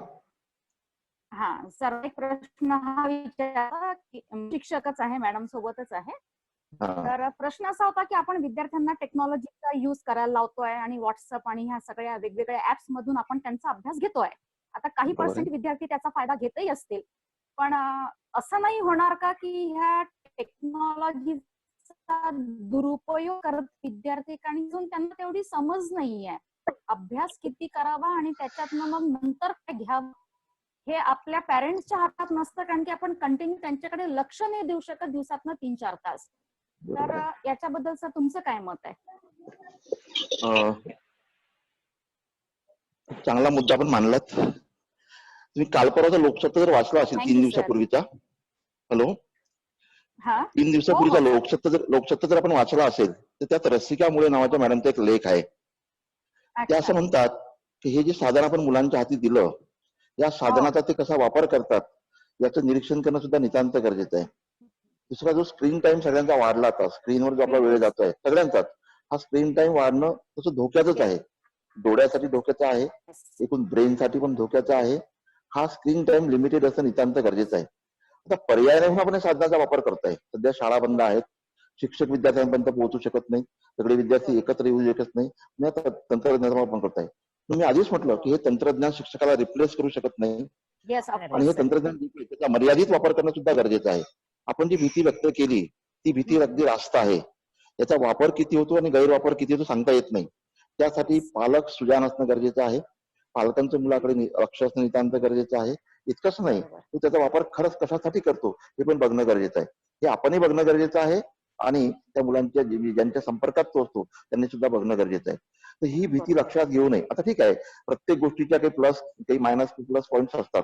हाँ सर, एक प्रश्न हा विचारा की शिक्षकच आहे, मॅडम सोबतच आहे. तर प्रश्न असा होता की आपण विद्यार्थ्यांना टेक्नॉलॉजीचा यूज करायला लावतोय, आणि व्हॉट्सअप आणि ह्या सगळ्या वेगवेगळ्या ऍप्स मधून आपण त्यांचा अभ्यास घेतोय. आता काही पर्सेंट विद्यार्थी त्याचा फायदा घेतही असतील, पण असं नाही होणार का की ह्या टेक्नॉलॉजीचा दुरुपयोग करत विद्यार्थी, आणि त्यांना तेवढी समज नाहीये अभ्यास किती करावा आणि त्याच्यातनं मग नंतर काय घ्यावं, हे आपल्या पॅरेंट्सच्या हातात नसतं, कारण की आपण कंटिन्यू त्यांच्याकडे लक्ष नाही देऊ शकत दिवसातनं 3-4 तास. तर याच्याबद्दल सर तुमचं काय मत आहे? चांगला मुद्दा आपण मांडलात. तुम्ही काल परवाचा लोकसत्ता जर वाचला असेल 3 दिवसापूर्वीचा, हॅलो, 3 दिवसापूर्वीचा लोकसत्ता जर आपण वाचला असेल तर त्यात रसिका मुळे नावाच्या मॅडमचा एक लेख आहे. ते असं म्हणतात की हे जे साधन आपण मुलांच्या हाती दिलं, या साधनाचा ते कसा वापर करतात याचं निरीक्षण करणं सुद्धा नितांत गरजेचं आहे. दुसरा जो स्क्रीन टाइम सगळ्यांचा वाढला, आता स्क्रीनवर जो आपला वेळ जातोय सगळ्यांचाच, हा स्क्रीन टाइम वाढणं तसं धोक्याचंच आहे. डोळ्यासाठी धोक्याचं आहे, एकूण ब्रेनसाठी पण धोक्याचा आहे. हा स्क्रीन टाइम लिमिटेड असणं नितांत गरजेचं आहे. आता पर्याय म्हणून आपण या साधनाचा वापर करताय. सध्या शाळा बंद आहेत, शिक्षक विद्यार्थ्यांपर्यंत पोहोचू शकत नाही, सगळे विद्यार्थी एकत्र येऊ शकत नाही, तंत्रज्ञानाचा वापर करताय. मी आधीच म्हटलं की हे तंत्रज्ञान शिक्षकाला रिप्लेस करू शकत नाही येस, आणि हे तंत्रज्ञान त्याचा मर्यादित वापर करणं सुद्धा गरजेचं आहे. आपण जी भीती व्यक्त केली ती भीती अगदी रास्त आहे. याचा वापर किती होतो आणि गैरवापर किती होतो सांगता येत नाही. त्यासाठी पालक सुजाण असणं गरजेचं आहे. पालकांचं मुलाकडे लक्ष असणं नितांत गरजेचं आहे. इतकंच नाही, तो त्याचा वापर खरंच कशासाठी करतो हे पण बघणं गरजेचं आहे. हे आपणही बघणं गरजेचं आहे आणि त्या मुलांच्या ज्यांच्या संपर्कात तो असतो त्यांनी सुद्धा बघणं गरजेचं आहे. तर ही भीती लक्षात घेऊ नये. आता ठीक आहे, प्रत्येक गोष्टीच्या काही प्लस काही मायनस प्लस पॉईंट असतात.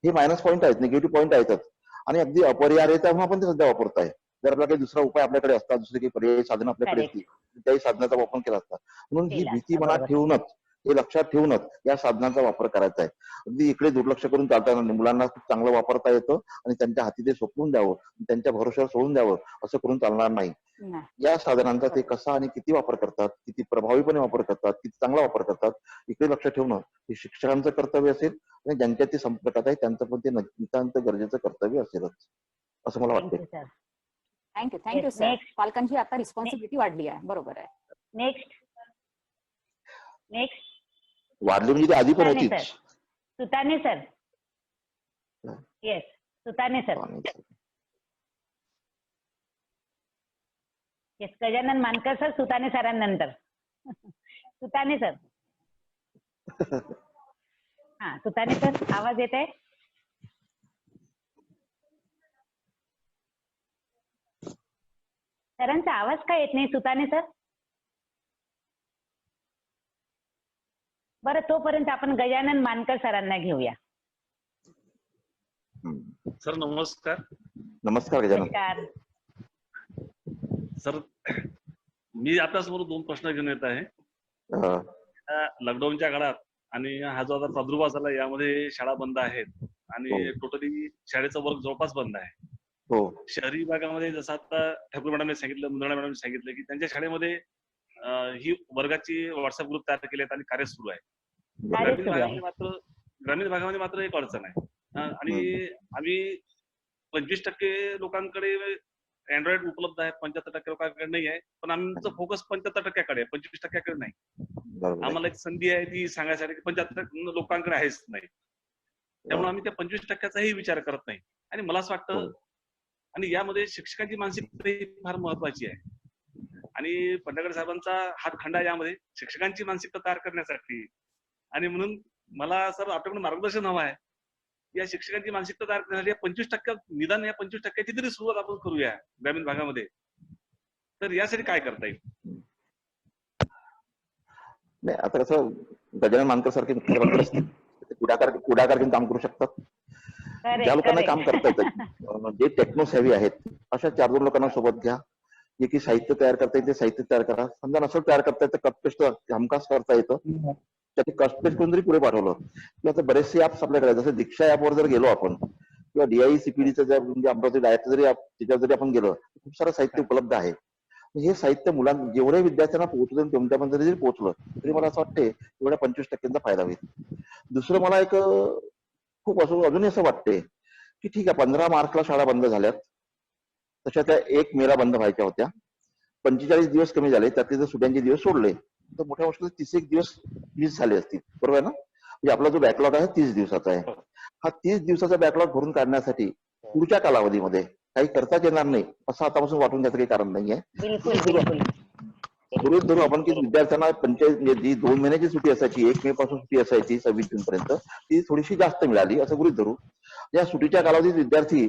हे मायनस पॉईंट आहेत, निगेटिव्ह पॉईंट आहेतच आणि अगदी अपरिहार्यता म्हणून आपण ते सध्या वापरताय. जर आपला काही दुसरा उपाय आपल्याकडे असतात, दुसरी काही पर्यायी साधनं आपल्याकडे असतील, त्याही साधनाचा वापर केला असता. म्हणून ही भीती मनात ठेवूनच, हे लक्षात ठेवूनच या साधनांचा वापर करायचा आहे. अगदी इकडे दुर्लक्ष करून चालता येणार नाही. मुलांना खूप चांगलं वापरता येतं आणि त्यांच्या हाती ते सोपवून द्यावं, त्यांच्या भरोश्यावर सोडून द्यावं असं करून चालणार नाही. या साधनांचा ते कसा आणि किती वापर करतात, किती प्रभावीपणे वापर करतात, किती चांगला वापर करतात, इकडे लक्ष ठेवणं हे शिक्षकांचं कर्तव्य असेल आणि ज्यांच्या ते संपर्कात आहे त्यांचं पण ते नितांत गरजेचं कर्तव्य असेलच असं मला वाटतं. Thank you sir. पालकांची आता रिस्पॉन्सिबिलिटी वाढली आहे. बरोबर आहे. नेक्स्ट वाढली म्हणजे ती आधी पण होतीच. Sutane sir. Yes, Sutane sir. Yes, Gajanan Mankar sir, Sutane सरांनंतर. सुताने सर. हा, सुताने सर, आवाज येत आहे? सरांचा आवाज का येत नाही सुताने सर? बरं, तोपर्यंत आपण गजानन मानकर सरांना घेऊया. सर नमस्कार. नमस्कार गजानन. नमस्कार सर, मी आपल्यासमोर 2 प्रश्न घेऊन येत आहे. लॉकडाऊनच्या काळात आणि हा जो आता प्रादुर्भाव झाला यामध्ये शाळा बंद आहेत आणि टोटली शाळेचा वर्ग जवळपास बंद आहे. शहरी भागामध्ये जसं आता ठाकूर मॅडमने सांगितलं, मुंदडा मॅडमने सांगितलं की त्यांच्या शाळेमध्ये ही वर्गाची व्हॉट्सअप ग्रुप तयार केले आहेत आणि कार्य सुरू आहे. ग्रामीण भागामध्ये मात्र एक अडचण आहे आणि आम्ही 25% लोकांकडे अँड्रॉइड उपलब्ध आहे, 75% लोकांकडे नाही आहे. पण आमचं फोकस 75% आहे, 25% नाही. आम्हाला एक संधी आहे ती सांगायसाठी की 75% लोकांकडे आहेच नाही. त्यामुळे आम्ही त्या 25%चाही विचार करत नाही. आणि मला असं वाटतं आणि यामध्ये शिक्षकांची मानसिकता फार महत्वाची आहे आणि पंढरकर साहेबांचा हातखंडा यामध्ये शिक्षकांची मानसिकता तयार करण्यासाठी. आणि म्हणून मला सर आपल्याकडून मार्गदर्शन हवं आहे. या शिक्षकांची मानसिकता तयार करण्यासाठी 25% निदान या 25%ची तरी सुरुवात आपण करूया ग्रामीण भागामध्ये. तर यासाठी काय करता येईल? नाही, आता कसं गजानन मानकर सारखे मुख्यमंत्री असतील पुढाकार घेऊन काम करू शकतात. ज्या लोकांना काम करता येतं, जे टेक्नो सेव्ही आहेत, अशा 4-2 लोकांना सोबत घ्या. जे की साहित्य तयार करता येते साहित्य तयार करा. समजा नसेल तयार करता येतं, कटपेस्ट हमखास करता येतं, त्याचे कटपेस्ट करून जरी पुढे पाठवलं किंवा आता बरेचसे ऍप्स आपल्याकडे जसं दीक्षा ऍपवर जर गेलो आपण किंवा DICPDचं जर म्हणजे अमरावती डायरेक्ट जरी त्याच्यावर जरी आपण गेलो, खूप सारं साहित्य उपलब्ध आहे. हे साहित्य मुलांना जेवढे विद्यार्थ्यांना पोहोचलं तुमच्यापर्यंत जरी पोहोचलं तरी मला असं वाटते एवढ्या 25%चा फायदा होईल. दुसरं मला एक खूप अजूनही असं वाटते की ठीक आहे, 15 मार्चला शाळा बंद झाल्यात, तशा त्या 1 मेला बंद व्हायच्या होत्या. 45 दिवस कमी झाले, त्यातले जर सुट्यांचे दिवस सोडले तर मोठ्या गोष्टी 30 दिवस मिस झाले असतील. बरोबर आहे ना? म्हणजे आपला जो बॅकलॉग आहे 30 दिवसाचा आहे. हा 30 दिवसाचा बॅकलॉग भरून काढण्यासाठी पुढच्या कालावधीमध्ये काही करताच येणार नाही असं आतापासून वाटून घ्यायचं काही कारण नाहीये. गृहीत धरू आपण की विद्यार्थ्यांना जी 2 महिन्याची सुट्टी असायची, 1 मे पासून सुट्टी असायची 26 जून पर्यंत, ती थोडीशी जास्त मिळाली असं गृहीत धरू. या सुट्टीच्या कालावधीत विद्यार्थी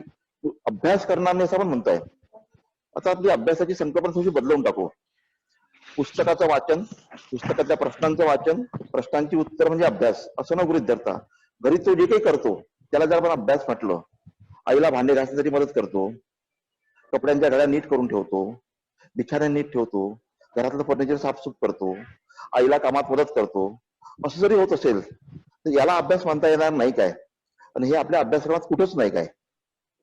अभ्यास करणार नाही असं आपण म्हणताय. आता आपली अभ्यासाची संकल्पना थोडी बदलवून टाकू. पुस्तकाचं वाचन, पुस्तकातल्या प्रश्नांचं वाचन, प्रश्नांची उत्तर म्हणजे अभ्यास असं न गृहीत धरता घरी तो जे काही करतो त्याला जर आपण अभ्यास म्हटलं, आईला भांडे घासण्यासाठी मदत करतो, कपड्यांच्या घड्या नीट करून ठेवतो, बिछाने नीट ठेवतो, घरातलं फर्निचर साफसूफ करतो, आईला कामात मदत करतो, असं जरी होत असेल तर याला अभ्यास म्हणता येणार नाही काय? आणि हे आपल्या अभ्यासक्रमात कुठंच नाही काय?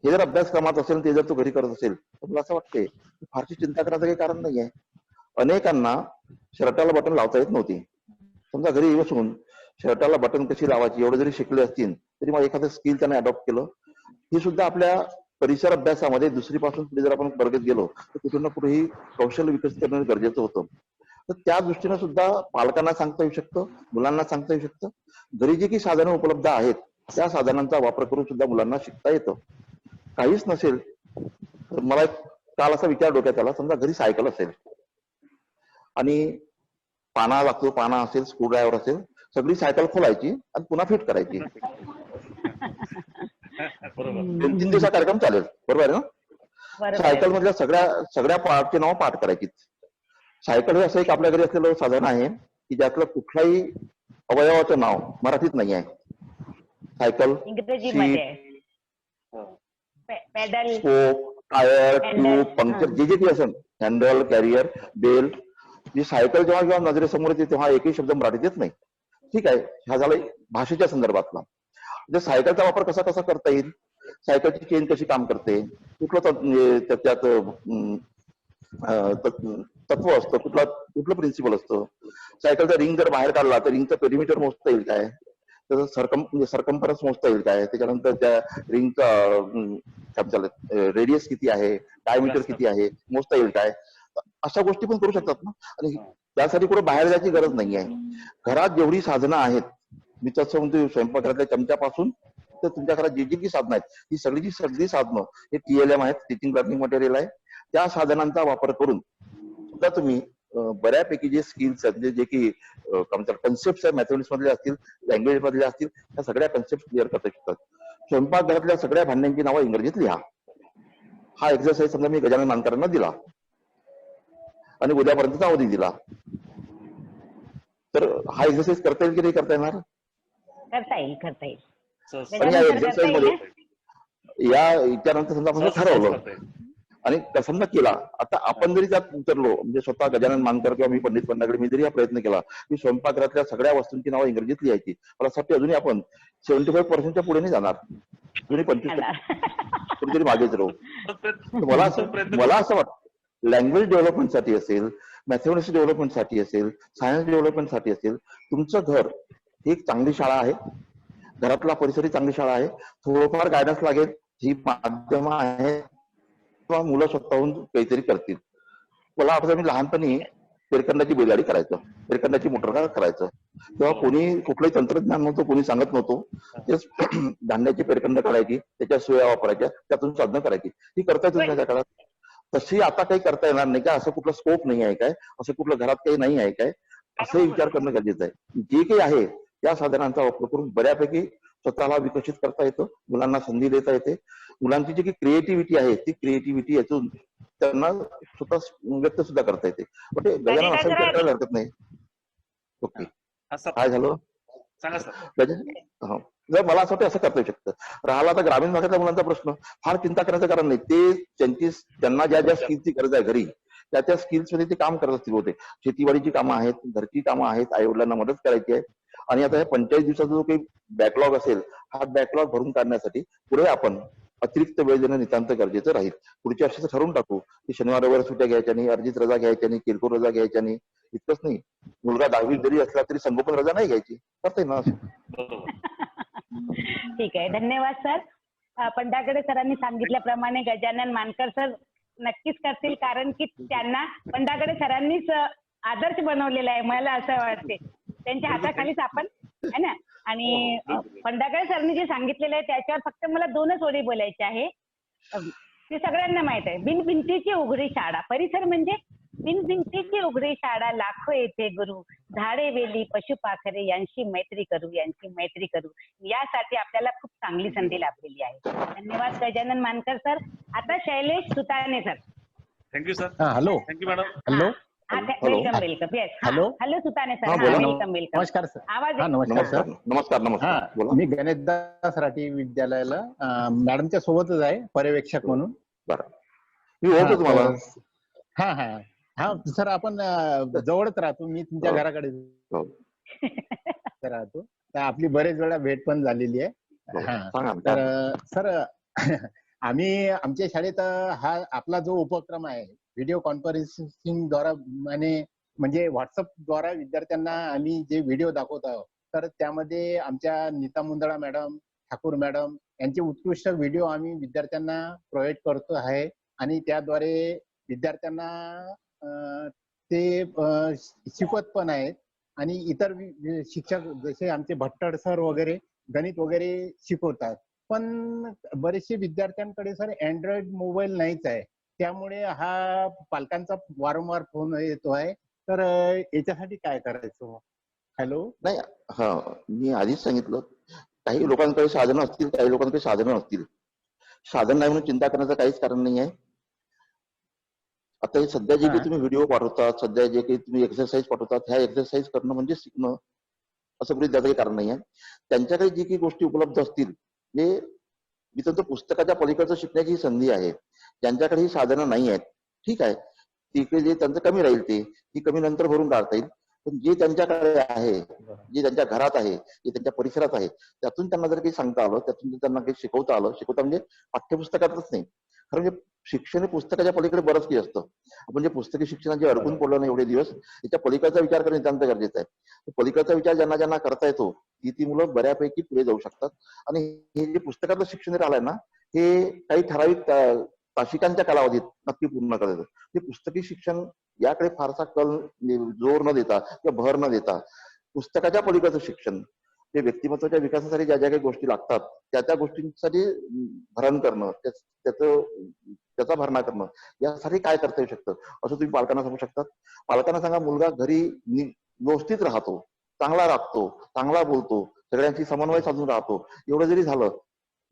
हे जर अभ्यासक्रमात असेल, ते जर तो घरी करत असेल, तर मला असं वाटतंय फारशी चिंता करायचं काही कारण नाही आहे. अनेकांना शर्टाला बटन लावता येत नव्हती. समजा घरी बसून शर्टाला बटन कशी लावायची एवढं जरी शिकले असतील तरी मग एखादं स्किल त्याने अडॉप्ट केलं. हे सुद्धा आपल्या परिसर अभ्यासामध्ये दुसरीपासून पुढे जर आपण वर्गात गेलो तर कुठे ना कुठे ही कौशल्य विकसित करणं गरजेचं होतं. तर त्या दृष्टीने सुद्धा पालकांना सांगता येऊ शकतं, मुलांना सांगता येऊ शकतं. घरी जी काही साधनं उपलब्ध आहेत त्या साधनांचा वापर करून सुद्धा मुलांना शिकता येतं. काहीच नसेल तर मला काल असा विचार डोक्यात आला, समजा घरी सायकल असेल आणि पाना लागतो, पाना असेल, स्क्रूड्रायव्हर असेल, सगळी सायकल खोलायची आणि पुन्हा फिट करायची. बरोबर. 2-3 दिवसा कार्यक्रम चालेल, बरोबर आहे ना? बरोबर सायकल आहे. मधल्या सगळ्या पार्टची नावं पाठ करायची. सायकल हे असं एक आपल्या घरी असलेलं साधन आहे की ज्यातलं कुठल्याही अवयवाचं नाव मराठीत नाही आहे. सायकल, इंग्रजीमध्ये सीट, आहे. Pedal, spoke, tyre, handle, tube, puncture, जे जे काही असेल, हँडल, कॅरियर, बेल, जी सायकल जेव्हा जेव्हा नजरेसमोर येते तेव्हा एकही शब्द मराठीत येत नाही. ठीक आहे, हा झाला भाषेच्या संदर्भातला. म्हणजे सायकलचा वापर कसा कसा करता येईल, सायकलची चेन कशी काम करते, कुठलं त्यात तत्व असतं, कुठलं प्रिन्सिपल असतं, सायकलचा रिंग जर बाहेर काढला तर रिंगचं पेरिमीटर मोजता येईल काय, त्याचं सरकम्फरन्स मोजता येईल काय, त्याच्यानंतर त्या रिंगचा रेडियस किती आहे, डायमीटर किती आहे मोजता येईल काय, अशा गोष्टी पण करू शकतात ना. आणि त्यासाठी कुठे बाहेर जायची गरज नाही आहे. घरात जेवढी साधनं आहेत, मी तसं म्हणतो स्वयंपाकघरातल्या चमच्यापासून तर तुमच्या घरात जी जी काही साधनं आहेत ही सगळी साधनं हे TLM आहेत, टीचिंग लर्निंग मटेरियल आहे. त्या साधनांचा वापर करून सुद्धा तुम्ही बऱ्यापैकी जे स्किल्स आहेत, जे की कन्सेप्ट आहेत, मॅथमॅटिक्स मधले असतील, लँग्वेज मधले असतील, त्या सगळ्या कन्सेप्ट क्लिअर करता शकतात. स्वयंपाकघरातल्या सगळ्या भांड्यांची नावं इंग्रजीत लिहा. हा एक्सरसाइज समजा मी गजानन मानकरांना दिला आणि उद्यापर्यंतचा अवधी दिला, तर हा एक्सरसाइज करता येईल की नाही करता येणार? करता येईल, करता येईल. पण या एक्सरसाइज मध्ये याच्यानंतर समजा आपण ठरवलं आणि समजा केला, आता आपण जरी त्यात उतरलो, म्हणजे स्वतः गजानन मानकर किंवा मी पंडित पंडाकडे मी जरी हा प्रयत्न केला की स्वयंपाकघरातल्या सगळ्या वस्तूंची नावं इंग्रजीत लिहायची, मला असं वाटतं अजूनही आपण 75% पुढे नाही जाणार, अजूनही 25% कुठेतरी मागेच राहू. मला असं वाटतं लँग्वेज डेव्हलपमेंटसाठी असेल, मॅथमॅटिक्स डेव्हलपमेंटसाठी असेल, सायन्स डेव्हलपमेंटसाठी असेल, तुमचं घर ही एक चांगली शाळा आहे, घरातला परिसर ही चांगली शाळा आहे. थोडंफार गायडन्स लागेल, ही माध्यम आहे किंवा मुलं स्वतःहून काहीतरी करतील. मला आठवतं मी लहानपणी तेरखंडाची बैलगाडी करायचं, तेरखंडाची मोटरकार करायचं, तेव्हा कोणी कुठलंही तंत्रज्ञान नव्हतं, कोणी सांगत नव्हतं. तेच धान्याची पेरखंड काढायची, त्याच्या सुया वापरायच्या, त्यातून साधनं करायची. ही करता येत होती त्या काळात. तशी आता काही करता येणार नाही का? असं कुठलं स्कोप नाही आहे काय? असं कुठलं घरात काही नाही आहे काय? असंही विचार करणं गरजेचं आहे. जे काही आहे त्या साधनांचा वापर करून बऱ्यापैकी स्वतःला विकसित करता येतं, मुलांना संधी देता येते. मुलांची जी काही क्रिएटिव्हिटी आहे ती क्रिएटिव्हिटी यातून त्यांना स्वतः व्यक्त सुद्धा करता येते. पण ते गजानन असा विचार करायला हरकत नाही. ओके, काय झालं? जर मला असं वाटतं असं करता येऊ शकतं. राहिला आता ग्रामीण भागातल्या मुलांचा प्रश्न, फार चिंता करण्याचं कारण नाही. ते त्यांना ज्या ज्या स्किलची गरज आहे घरी, त्या स्किल्स मध्ये ते काम करत असतील होते. शेतीवाडीची कामं आहेत, घरची कामं आहेत, आई वडिलांना मदत करायची आहे. आणि आता हे 45 दिवसाचा जो काही बॅकलॉग असेल, हा बॅकलॉग भरून काढण्यासाठी पुढे आपण अतिरिक्त वेळ देणं नितांत गरजेचं राहील. पुढच्या वर्षीचं ठरवून टाकू की शनिवार रविवार सुट्ट्या घ्यायच्या नाही, अर्जित रजा घ्यायच्या नाही, किरकोळ रजा घ्यायच्या नाही. इतकंच नाही, मुलगा 10वी जरी असला तरी संगोपन रजा नाही घ्यायची. करता येईल ना असं? ठीक आहे, धन्यवाद सर. पंडागडे सरांनी सांगितल्याप्रमाणे गजानन मानकर सर नक्कीच करतील, कारण की त्यांना पंडागडे सरांनीच आदर्श बनवलेला आहे, मला असं वाटते. त्यांच्या हाताखालीच आपण है ना. आणि पंडागडे सरांनी जे सांगितलेलं आहे त्याच्यावर फक्त मला 2च ओळी बोलायचे आहे. ते सगळ्यांना माहित आहे. बिनभिंतीची उघडी शाळा, परिसर म्हणजे बिनभिंतीची उघडी शाळा, लाखो येथे गुरु, झाडे वेली पशुपाखरे यांची मैत्री करू, यांची मैत्री करू. यासाठी आपल्याला खूप चांगली संधी लाभलेली आहे. धन्यवाद गजानन मानकर सर. आता Shailesh Sutane sir. Thank you sir. Hello. Thank you madam. Hello. Welcome welcome. Yes, hello Sutane sir. Welcome welcome. नमस्कार सर. आवाज नमस्कार सर. नमस्कार. मी गणेशदास राठी विद्यालयाला मॅडमच्या सोबतच आहे पर्यवेक्षक म्हणून. बरं, मी ओळखतो तुम्हाला. हा. हा सर, आपण जवळच राहतो. मी तुमच्या हो. घराकडे हो. राहतो, तर आपली बरेच वेळा भेट पण झालेली आहे. हो. हा, सांगा ना, तर काय? सर आम्ही आमच्या शाळेत हा आपला जो उपक्रम आहे व्हिडिओ कॉन्फरन्सिंग द्वारा म्हणजे व्हॉट्सअप द्वारा विद्यार्थ्यांना आम्ही जे व्हिडिओ दाखवत आहोत, तर त्यामध्ये आमच्या नीता मुंदडा मॅडम, ठाकूर मॅडम यांचे उत्कृष्ट व्हिडिओ आम्ही विद्यार्थ्यांना प्रोव्हाइड करतो आहे आणि त्याद्वारे विद्यार्थ्यांना ते शिकवत पण आहेत. आणि इतर शिक्षक जसे आमचे भट्टड सर वगैरे गणित वगैरे शिकवतात. पण बरेचसे विद्यार्थ्यांकडे सर अँड्रॉइड मोबाईल नाहीच आहे. त्यामुळे हा पालकांचा वारंवार फोन येतो आहे. तर याच्यासाठी काय करायचं? हॅलो. नाही, हा, मी आधीच सांगितलं, काही लोकांकडे साधनं असतील, काही लोकांकडे साधनं नसतील. साधन नाही म्हणून चिंता करण्याचं काहीच कारण नाही आहे. आता हे सध्या जे काही तुम्ही व्हिडिओ पाठवतात, सध्या जे काही तुम्ही एक्सरसाइज पाठवतात, ह्या एक्सरसाइज करणं म्हणजे शिकणं असं गृहीत त्याचं काही कारण नाही आहे. त्यांच्याकडे जी काही गोष्टी उपलब्ध असतील, जे मी तर पुस्तकाच्या पलीकडचं शिकण्याची संधी आहे, ज्यांच्याकडे ही साधनं नाही आहेत, ठीक आहे, तिकडे जे त्यांचं कमी राहील ती कमी नंतर भरून काढता येईल. पण जे त्यांच्याकडे आहे, जे त्यांच्या घरात आहे, जे त्यांच्या परिसरात आहे, त्यातून त्यांना जर काही सांगता आलं, त्यातून जर त्यांना काही शिकवता आलं, शिकवता म्हणजे पाठ्यपुस्तकातच नाही, कारण म्हणजे शिक्षण हे पुस्तकाच्या पलीकडे बरंच काही असतं. आपण जे पुस्तकी शिक्षणात जे अडकून पडलो ना एवढे दिवस, त्याच्या पलीकडचा विचार करणं नितांत गरजेचं आहे. पलीकडचा विचार ज्यांना ज्यांना करता येतो, ती मुलं बऱ्यापैकी पुढे जाऊ शकतात. आणि हे जे पुस्तकातलं शिक्षण राहिलंय ना, हे काही ठराविक तासिकांच्या कालावधीत नक्की पूर्ण करायचं. हे पुस्तकी शिक्षण याकडे फारसा जोर न देता किंवा भर न देता पुस्तकाच्या पलीकडचं शिक्षण, ते व्यक्तिमत्वाच्या विकासासाठी ज्या ज्या काही गोष्टी लागतात त्या गोष्टींसाठी भरण करणं, त्याचा भरणा करणं, यासाठी काय करता येऊ शकतं असं तुम्ही पालकांना सांगू शकतात. पालकांना सांगा, मुलगा घरी व्यवस्थित राहतो, चांगला राखतो, चांगला बोलतो, सगळ्यांशी समन्वय साधून राहतो, एवढं जरी झालं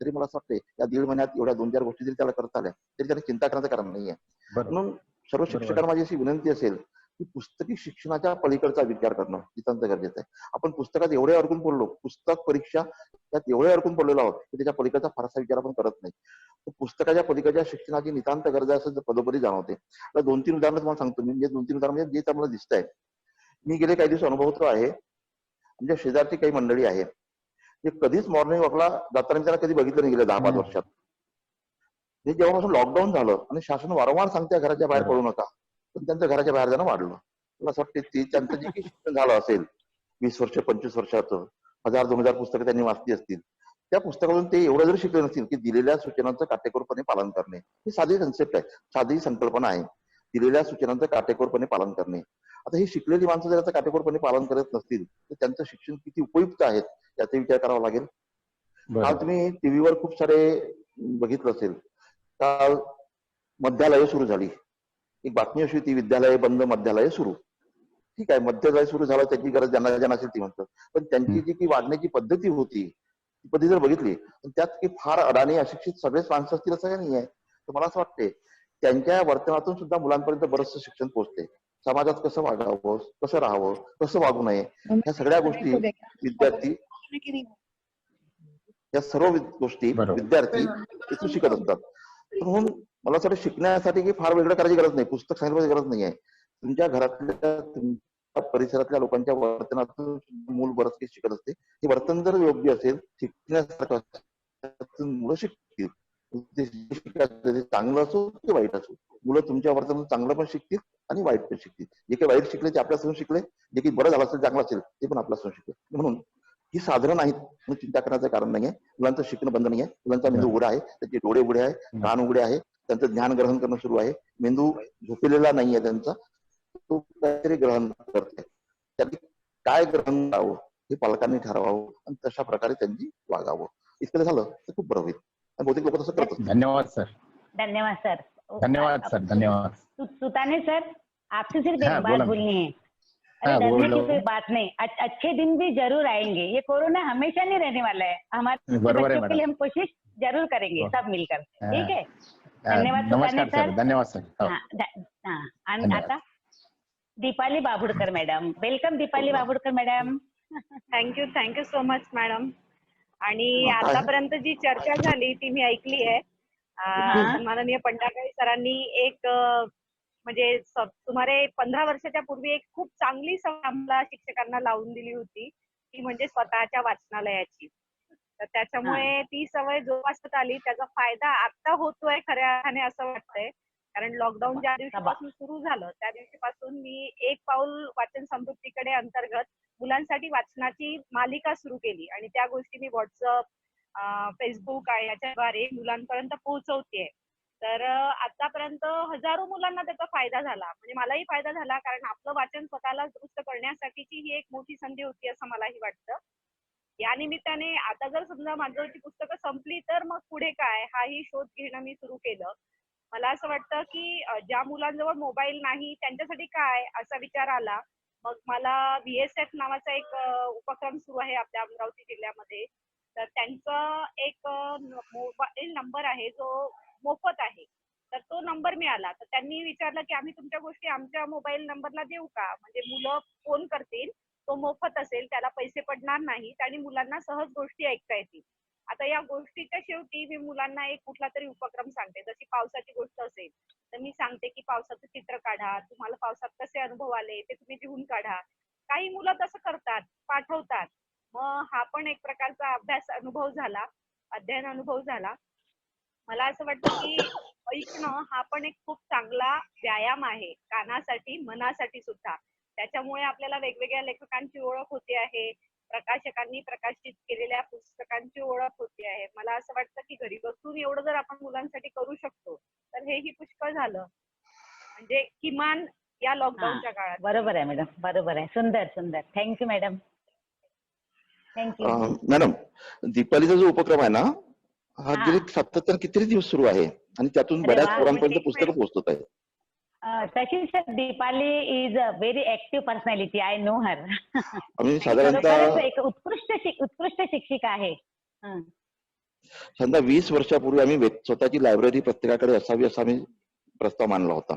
तरी मला असं वाटतंय या 1.5 महिन्यात एवढ्या 2-4 गोष्टी जरी त्याला करता आल्या तरी त्याला चिंता करण्याचं कारण नाहीये. म्हणून सर्व शिक्षकांना माझी अशी विनंती असेल की पुस्तकी शिक्षणाच्या पलीकडचा विचार करणं नितांत गरजेचं आहे. आपण पुस्तकात एवढे अडकून पडलो, पुस्तक परीक्षा त्यात एवढे अडकून पडलेलो आहोत की त्याच्या पलीकडचा फारसा विचार आपण करत नाही. पुस्तकाच्या पलीकडच्या शिक्षणाची नितांत गरज असं पदोपरी जाणवते. आता 2-3 उदाहरणं तुम्हाला सांगतो मी, म्हणजे 2-3 उदाहरण म्हणजे जे तुम्हाला दिसत आहे. मी गेले काही दिवस अनुभवतो आहे, म्हणजे शेजारची काही मंडळी आहे, ते कधीच मॉर्निंग वॉकला जाताना मी त्यांना कधी बघितलं नाही गेल्या 10-5 वर्षात. हे जेव्हापासून लॉकडाऊन झालं आणि शासन वारंवार सांगते घराच्या बाहेर पडू नका, पण त्यांचं घराच्या बाहेर जाणं वाढलं. मला असं वाटतं ते त्यांचं जे काही शिक्षण झालं असेल 20 वर्ष 25 वर्षाचं, 1000-2000 पुस्तकं त्यांनी वाचली असतील, त्या पुस्तकातून ते एवढं जरी शिकले नसतील की दिलेल्या सूचनांचं काटेकोरपणे पालन करणे, ही साधी कन्सेप्ट आहे, साधी संकल्पना आहे, दिलेल्या सूचनांचं काटेकोरपणे पालन करणे. आता ही शिकलेली माणसं जर त्याचं काटेकोरपणे पालन करत नसतील तर त्यांचं शिक्षण किती उपयुक्त आहेत याचा विचार करावा लागेल. काल तुम्ही टीव्हीवर खूप सारे बघितलं असेल, काल मध्यालय सुरू झाली, एक बातमी अशी होती, विद्यालय बंद मध्यालय सुरू. ठीक आहे, मध्यालय सुरू झालं, त्याची गरज ज्यांना ज्यांना असेल ती म्हणतात, पण त्यांची जी की वागण्याची पद्धती होती ती पद्धती जर बघितली त्यात की फार अडाणी अशिक्षित सगळेच माणसं असतील असं काही नाही आहे. तर मला असं वाटते त्यांच्या वर्तनातून सुद्धा मुलांपर्यंत बरंचसं शिक्षण पोहोचते. समाजात कसं वागावं, कसं राहावं, कसं वागू नये, ह्या सगळ्या गोष्टी विद्यार्थी, या सर्व गोष्टी विद्यार्थी इथून शिकत असतात. म्हणून मला असं वाटतं शिकण्यासाठी की फार वेगळं करायची गरज नाही, पुस्तक सांगितण्याची गरज नाही आहे. तुमच्या घरातल्या तुमच्या परिसरातल्या लोकांच्या वर्तनातून मूल बरंच काही शिकत असते. हे वर्तन जर योग्य असेल, शिकण्यासारखं, मुलं शिकतील. चांगलं असो की वाईट असो, मुलं तुमच्या वर्तनातून चांगलं पण शिकतील आणि वाईट पण शिकतील. जे काही वाईट शिकले ते आपल्यापासून शिकले, जे काही बरं झालं असेल चांगलं असेल ते पण आपल्यापासून शिकले. म्हणून ही साधनं नाहीत म्हणून चिंता करण्याचं कारण नाहीये. मुलांचं शिकणं बंद नाहीये, मुलांचा मेंदू उघडा आहे, त्यांचे डोळे उघडे आहे, कान उघडे आहे, त्यांचं ज्ञान ग्रहण करणं सुरू आहे, मेंदू झोपलेला नाहीये त्यांचा, तो काहीतरी ग्रहण करतोय. त्यांनी काय ग्रहण करावं हे पालकांनी ठरवावं आणि तशा प्रकारे त्यांनी वागावं. इतकं झालं तर खूप बरं होईल. बहुतेक लोक तसं करत असतात. धन्यवाद सर. धन्यवाद सर. धन्यवाद सर. धन्यवाद. सुताने सर, आपसे सिर्फ एक बात बोलनी है। हाँ, डरने की कोई बात नहीं, अच्छे दिन भी जरूर आएंगे। ये कोरोना हमेशा नहीं रहने वाला है। हमारे बच्चों के लिए हम कोशिश जरूर करेंगे सब मिलकर, ठीक है? धन्यवाद सुताने सर. धन्यवाद सर. आणि आता Deepali Babudkar madam, welcome Deepali Babudkar madam. Thank you so much madam. आणि आतापर्यंत जी चर्चा झाली ती मी ऐकली आहे. माननीय पंडागळे सरांनी एक म्हणजे सुमारे 15 वर्षाच्या पूर्वी एक खूप चांगली सवय आम्हाला शिक्षकांना लावून दिली होती, ती म्हणजे स्वतःच्या वाचनालयाची. तर त्याच्यामुळे ती सवय जोपासत आली. त्याचा फायदा आता होतोय खऱ्या अर्थाने असं वाटतंय. कारण लॉकडाऊन ज्या दिवशीपासून सुरू झालं त्या दिवशीपासून मी एक पाऊल वाचन समृद्धीकडे अंतर्गत मुलांसाठी वाचनाची मालिका सुरू केली आणि त्या गोष्टी मी व्हॉट्सअप, फेसबुक याच्याद्वारे मुलांपर्यंत पोहोचवतेय. तर आतापर्यंत हजारो मुलांना त्याचा फायदा झाला. म्हणजे मलाही फायदा झाला, कारण आपलं वाचन स्वतःला दुरुस्त करण्यासाठीची ही एक मोठी संधी होती असं मलाही वाटतं. या निमित्ताने आता जर समजा माझी पुस्तकं संपली तर मग पुढे काय हाही शोध घेणं मी सुरू केलं. मला असं वाटतं की ज्या मुलांजवळ मोबाईल नाही त्यांच्यासाठी काय असा विचार आला. मग मला VSF नावाचा एक उपक्रम सुरू आहे आपल्या अमरावती जिल्ह्यामध्ये. तर त्यांचा एक मोबाईल नंबर आहे जो मोफत आहे. तर तो नंबर मिळाला. तर त्यांनी विचारलं की आम्ही तुमच्या गोष्टी आमच्या मोबाईल नंबरला देऊ का? म्हणजे मुलं फोन करतील, तो मोफत असेल, त्याला पैसे पडणार नाहीत आणि मुलांना सहज गोष्टी ऐकता येतील. आता या गोष्टीच्या शेवटी मी मुलांना एक कुठला तरी उपक्रम सांगते. जशी पावसाची गोष्ट असेल तर मी सांगते की पावसाचं चित्र काढा, तुम्हाला पावसात कसे अनुभव आले ते तुम्ही लिहून काढा. काही मुलं तसं करतात, पाठवतात. मग हा पण एक प्रकारचा अभ्यास अनुभव झाला, अध्ययन अनुभव झाला. मला असं वाटतं की ऐकणं हा पण एक खूप चांगला व्यायाम आहे, कानासाठी, मनासाठी सुद्धा. त्याच्यामुळे आपल्याला वेगवेगळ्या लेखकांची ओळख होते आहे, प्रकाशकांनी प्रकाशित केलेल्या पुस्तकांची ओळख होते आहे. मला असं वाटतं की घरी बसून एवढं जर आपण मुलांसाठी करू शकतो तर हेही पुष्कळ झालं. म्हणजे किमान या लॉकडाऊनच्या काळात. बरोबर आहे मॅडम, बरोबर आहे. सुंदर सुंदर. Thank you madam. थँक्यू. मॅडम, दीपालीचा जो उपक्रम आहे ना, हा हा. गेले सातत्याने किती दिवस सुरू आहे आणि त्यातून अरे बऱ्याच वा. पोरांपर्यंत पुस्तकं पोहोचत आहेत. तशी sir Deepali is a very active personality. I know her. आम्ही खरोखरच साधारणतः एक उत्कृष्ट शिक्षिका आहे. हं. समजा 20 वर्षापूर्वी आम्ही स्वतःची लायब्ररी प्रत्येकाकडे असावी असा आम्ही प्रस्ताव मांडला होता.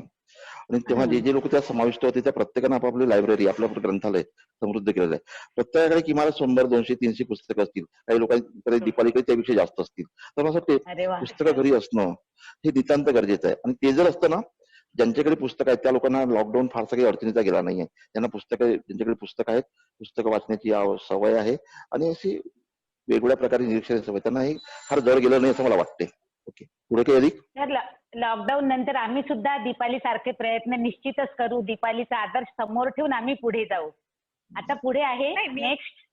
आणि तेव्हा जे लोक त्या समाविष्ट होते त्या प्रत्येकानं आपापली लायब्ररी, आपलं ग्रंथालय समृद्ध केलेलं आहे. प्रत्येकाकडे किमान 100, 200, 300 पुस्तकं असतील. काही लोकांकडे दीपालीकडे त्यापेक्षा जास्त असतील. तर मला असं वाटतं अरे वा. पुस्तकं घरी असणं हे नितांत गरजेचं आहे. आणि ते जर असतं ना, ज्यांच्याकडे पुस्तक आहेत त्या लोकांना लॉकडाऊन फारसा काही अडचणीचा गेला नाहीये. त्यांना ज्यांच्याकडे पुस्तकं आहेत, पुस्तकं वाचण्याची सवय आहे आणि अशी वेगवेगळ्या प्रकारे निरीक्षण सवय, त्यांना हे फार जड गेलं नाही असं मला वाटते. ओके, पुढे काही अधिक? तर लॉकडाऊन नंतर आम्ही सुद्धा दीपाली सारखे प्रयत्न निश्चितच करू. दीपालीचा आदर्श समोर ठेवून आम्ही पुढे जाऊ. आता पुढे आहे नेक्स्ट.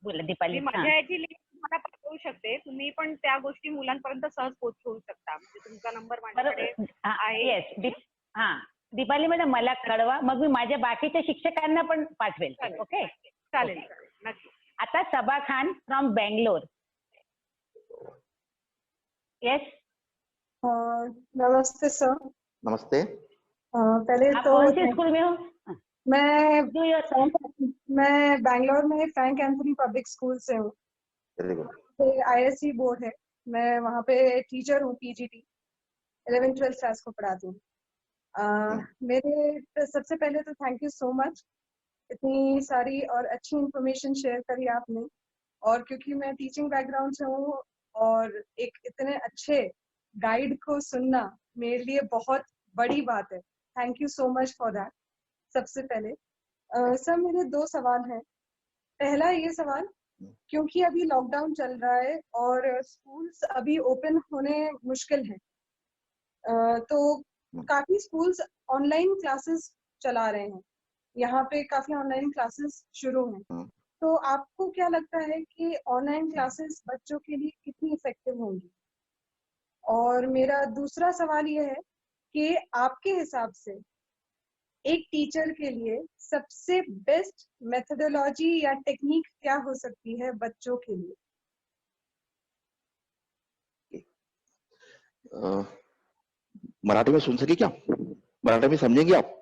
बोला दीपाली. मी माझ्या याची लिंक तुम्हाला पाठवू शकते. तुम्ही पण त्या गोष्टी मुलांपर्यंत सहज पोहोचवू शकता. म्हणजे तुमचा नंबर माझ्याकडे आहे. येस. हा, दीपाली मॅडम मला कळवा, मग मी माझ्या बाकीच्या शिक्षकांना पण पाठवेल. ओके, चालेल, नक्की. आता सबा खान फ्रॉम बेंगलोर. यस. नमस्ते सर। नमस्ते। पहले आप तो कौन से स्कूल में हो? मैं बैंगलोर में फ्रैंक एंथनी पब्लिक स्कूल से हूँ। ISC बोर्ड है, मैं वहाँ पे टीचर हूँ, PGT 11th-12th क्लास को पढ़ाती हूँ। मेरे सबसे पहले तो थैंक यू सो मच, इतनी सारी और अच्छी इंफॉर्मेशन शेयर करी आपने। और क्योंकि मैं टीचिंग बैकग्राउंड से हूँ और एक इतने अच्छे गाइड को सुनना मेरे लिए बहुत बड़ी बात है। Thank you so much for that. सबसे पहले सर मेरे 2 सवाल हैं। पहला ये सवाल, क्योंकि अभी लॉकडाउन चल रहा है और स्कूल्स अभी ओपन होने मुश्किल है, तो काफी स्कूल्स ऑनलाइन क्लासेस चला रहे हैं, यहाँ पे काफी ऑनलाइन क्लासेस शुरू हैं। तो आपको क्या लगता है कि ऑनलाइन क्लासेस बच्चों के लिए कितनी इफेक्टिव होंगी? और मेरा दूसरा सवाल ये है कि आपके हिसाब से एक टीचर के लिए सबसे बेस्ट मेथोडोलॉजी या टेक्निक क्या हो सकती है बच्चों के लिए? मराठी में सुन सके क्या? मराठी में समझेंगे आप?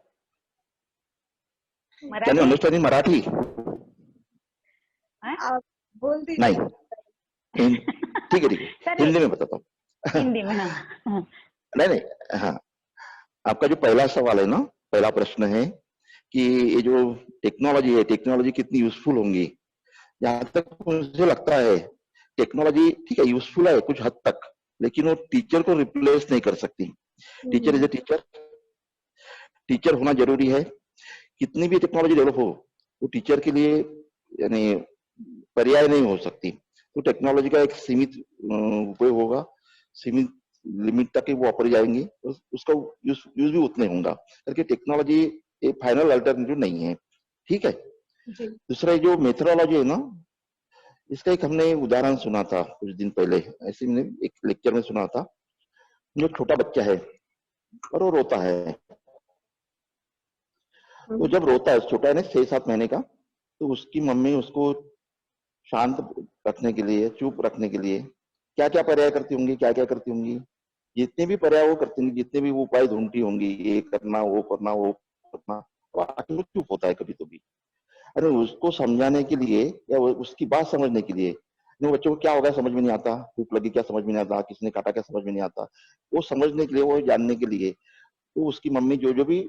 Can you understand in Marathi? आप बोल दीजिए। नहीं, ठीक है, हिंदी में बताता हूँ। हिंदी में। नहीं, हाँ, आपका जो पहला सवाल है ना, पहला प्रश्न है कि ये जो टेक्नोलॉजी है, टेक्नोलॉजी कितनी यूजफुल होंगी। जहां तक मुझे लगता है टेक्नोलॉजी ठीक है, यूजफुल है कुछ हद तक, लेकिन वो टीचर को रिप्लेस नहीं कर सकती। Teacher is a teacher, teacher होना जरूरी है। कितनी भी टेक्नोलॉजी डेवलप हो, वो टीचर के लिए यानी पर्याय नहीं हो सकती। तो टेक्नोलॉजी का एक सीमित उपयोग होगा, सीमित लिमिट तक ही वो वापरी जाएंगी, उसका यूज भी उतने होगा, करके टेक्नोलॉजी एक फाइनल अल्टरनेटिव नहीं है। ठीक है। दूसरा जो मेथोडोलॉजी है ना, इसका एक हमने उदाहरण सुना था कुछ दिन पहले, ऐसे मैंने एक लेक्चर में सुना था। जो छोटा बच्चा है और वो रोता है, तो जब रोता है, छोटा है ना 6-7 महीने का, तो उसकी मम्मी उसको शांत रखने के लिए, चुप रखने के लिए क्या क्या पर्याय करती होंगी, क्या क्या करती होंगी, जितने भी पर्याय वो करती होंगी, जितने भी वो उपाय ढूंढती होंगी, ये करना वो करना वो करना, वो आखिर में चुप होता है कभी कभी। अरे उसको समझाने के लिए या उसकी बात समझने के लिए, वो बच्चों को क्या होगा समझ में नहीं आता, भूख लगी क्या समझ में नहीं आता, किसने काटा क्या समझ में नहीं आता, वो समझने के लिए, वो जानने के लिए, तो उसकी मम्मी जो जो भी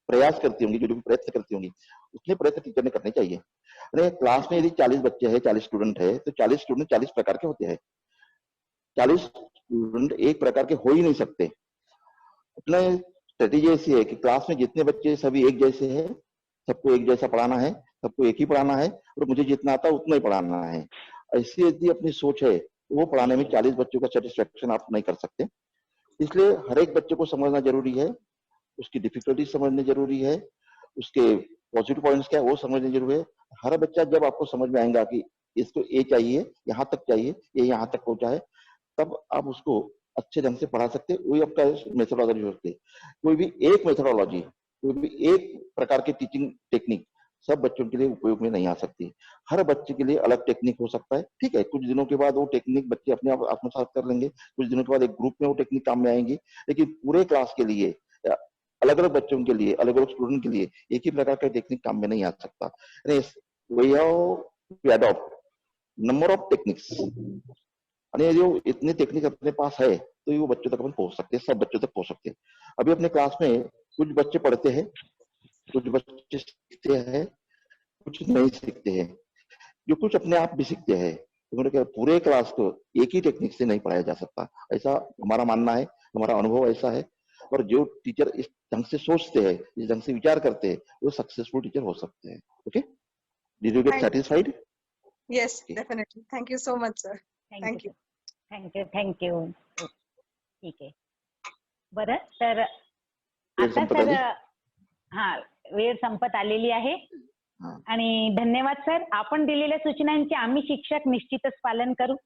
प्रयास करती होंगी, जो जो भी प्रयत्न करती होंगी, उतने प्रयत्न टीचर ने करने चाहिए। अरे क्लास में यदि 40 बच्चे हैं, 40 स्टूडेंट है, तो 40 स्टूडेंट 40 प्रकार के होते हैं। 40 स्टूडेंट एक प्रकार के हो ही नहीं सकते। अपना स्ट्रेटेजी ऐसी है कि क्लास में जितने बच्चे सभी एक जैसे हैं, सबको एक जैसा पढ़ाना है, सबको एक ही पढ़ाना है, और मुझे जितना आता है उतना ही पढ़ाना है। ऐसी यदि अपनी सोच है, तो वो पढ़ाने में 40 बच्चों का सेटिस्फेक्शन आप नहीं कर सकते। इसलिए हर एक बच्चे को समझना जरूरी है, उसकी डिफिकल्टी समझनी जरूरी है, उसके पॉजिटिव पॉइंट्स क्या है वो समझने जरूरी है। हर बच्चा जब आपको समझ में आएगा कि इसको ये चाहिए, यहाँ तक चाहिए, ये यहाँ तक पहुंचा है, तब आप उसको अच्छे ढंग से पढ़ा सकते हैं। वही आपका मेथोडोलॉजी होती है। कोई भी एक मेथोडोलॉजी, कोई भी एक प्रकार की टीचिंग टेक्निक सब बच्चों के लिए उपयोग में नहीं आ सकती। हर बच्चे के लिए अलग टेक्निक हो सकता है। ठीक है, कुछ दिनों के बाद वो टेक्निक बच्चे अपने आप आत्मसात कर लेंगे, कुछ दिनों के बाद एक ग्रुप में वो टेक्निक काम में आएंगी, लेकिन पूरे क्लास के लिए, अलग अलग बच्चों के लिए, अलग अलग स्टूडेंट के लिए एक ही प्रकार का टेक्निक काम में नहीं आ सकता। We adopt number of techniques, और जो इतनी टेक्निक अपने पास है, तो वो बच्चों तक अपन पहुंच सकते हैं, सब बच्चों तक पहुंच सकते हैं। अभी अपने क्लास में कुछ बच्चे पढ़ते हैं, कुछ बच्चे सीखते हैं, कुछ नहीं सीखते हैं, जो कुछ अपने आप भी सीखते हैं। तो पूरे क्लास को एक ही टेक्निक से नहीं पढ़ाया जा सकता, ऐसा हमारा मानना है, हमारा अनुभव ऐसा है। और जो टीचर इस ढंग से सोचते हैं, इस ढंग से विचार करते हैं, वो सक्सेसफुल टीचर हो सकते हैं। Okay, did you get satisfied? Yes, definitely. Thank you so much, sir. Thank you. Thank you. ठीक आहे. बरं, तर आता सर, हा वेळ संपत आलेली आहे. आणि धन्यवाद सर, आपण दिलेल्या सूचनांचे आम्ही शिक्षक निश्चितच पालन करू.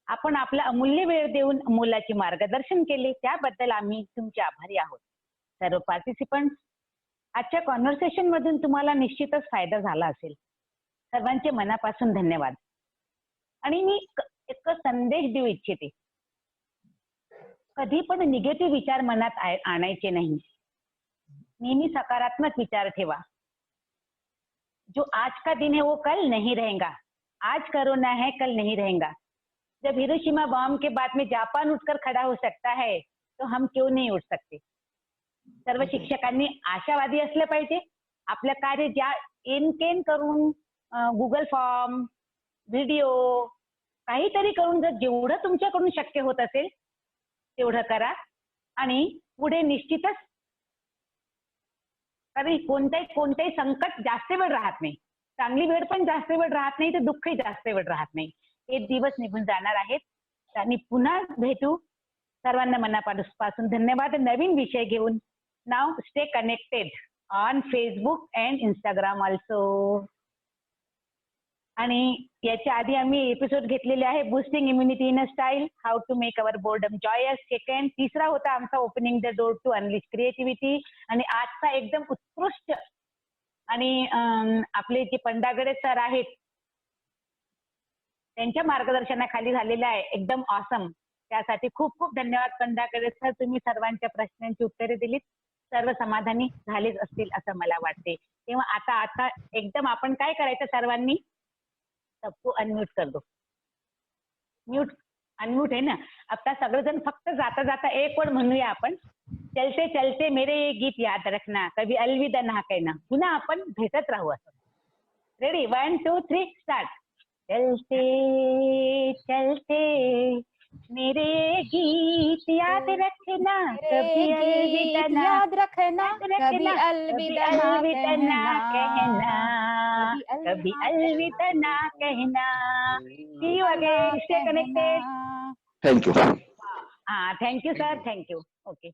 आपण आपला अमूल्य वेळ देऊन मुलाचे मार्गदर्शन केले, त्याबद्दल आम्ही तुमचे आभारी आहोत. सर्व पार्टिसिपंट्स, आजच्या कॉन्व्हर्सेशन मधून तुम्हाला निश्चितच फायदा झाला असेल. सर्वांचे मनापासून धन्यवाद. आणि मी एक संदेश देऊ इच्छिते, कधी पण निगेटिव्ह विचार मनात आणायचे नाही. नेहमी सकारात्मक विचार ठेवा. जो आज का दिन है वो कल नहीं रहेगा. आज कोरोना है, कल नहीं रहेगा. जब हिरोशिमा बॉम्ब के बाद में जापान उठकर खड़ा हो सकता है, तो हम क्यों नहीं उठ सकते. सर्व शिक्षकांनी आशावादी असलं पाहिजे. आपलं कार्य ज्या एनकेन करून गुगल फॉर्म, व्हिडिओ काहीतरी करून जर जेवढं तुमच्याकडून शक्य होत असेल तेवढं करा. आणि पुढे निश्चितच, कारण कोणताही संकट जास्त वेळ राहत नाही, चांगली वेळ पण जास्त वेळ राहत नाही, तर दुःखही जास्त वेळ राहत नाही. हे दिवस निघून जाणार आहेत. आणि पुन्हा भेटू. सर्वांना मनापासून धन्यवाद. नवीन विषय घेऊन नाव stay connected on Facebook and Instagram also. आणि याच्या आधी आम्ही एपिसोड घेतलेले आहे, boosting immunity in a style, how to make our boredom joyous. Second, तिसरा होता आमचा opening the door to unleash creativity. आणि आजचा एकदम उत्कृष्ट आणि आपले जे पंडागडे सर आहेत त्यांच्या मार्गदर्शनाखाली झालेला आहे, एकदम ऑसम. त्यासाठी खूप खूप धन्यवाद पंडागडे सर. तुम्ही सर्वांच्या प्रश्नांची उत्तरे दिलीत. सर्व समाधानी झालेच असतील असं मला वाटते. तेव्हा आता एकदम आपण काय करायचं, सर्वांनी सबको अनम्यूट कर दो. अनम्यूट आहे ना. आता सगळेजण फक्त जाता जाता एक वर्ड म्हणूया आपण, चलते चलते मेरे ये गीत याद रखना, कभी अलविदा ना कहना. पुन्हा आपण भेटत राहू असं. Ready, 1 2 3 start. चलते चलते मेरे गीत याद रखना, कभी अलविदा ना, याद रखना, कभी अलविदा ना कहना, कभी अलविदा ना कहना. See you again. Stay connected. Thank you. हाँ, थँक्यू सर, थँक्यू. ओके.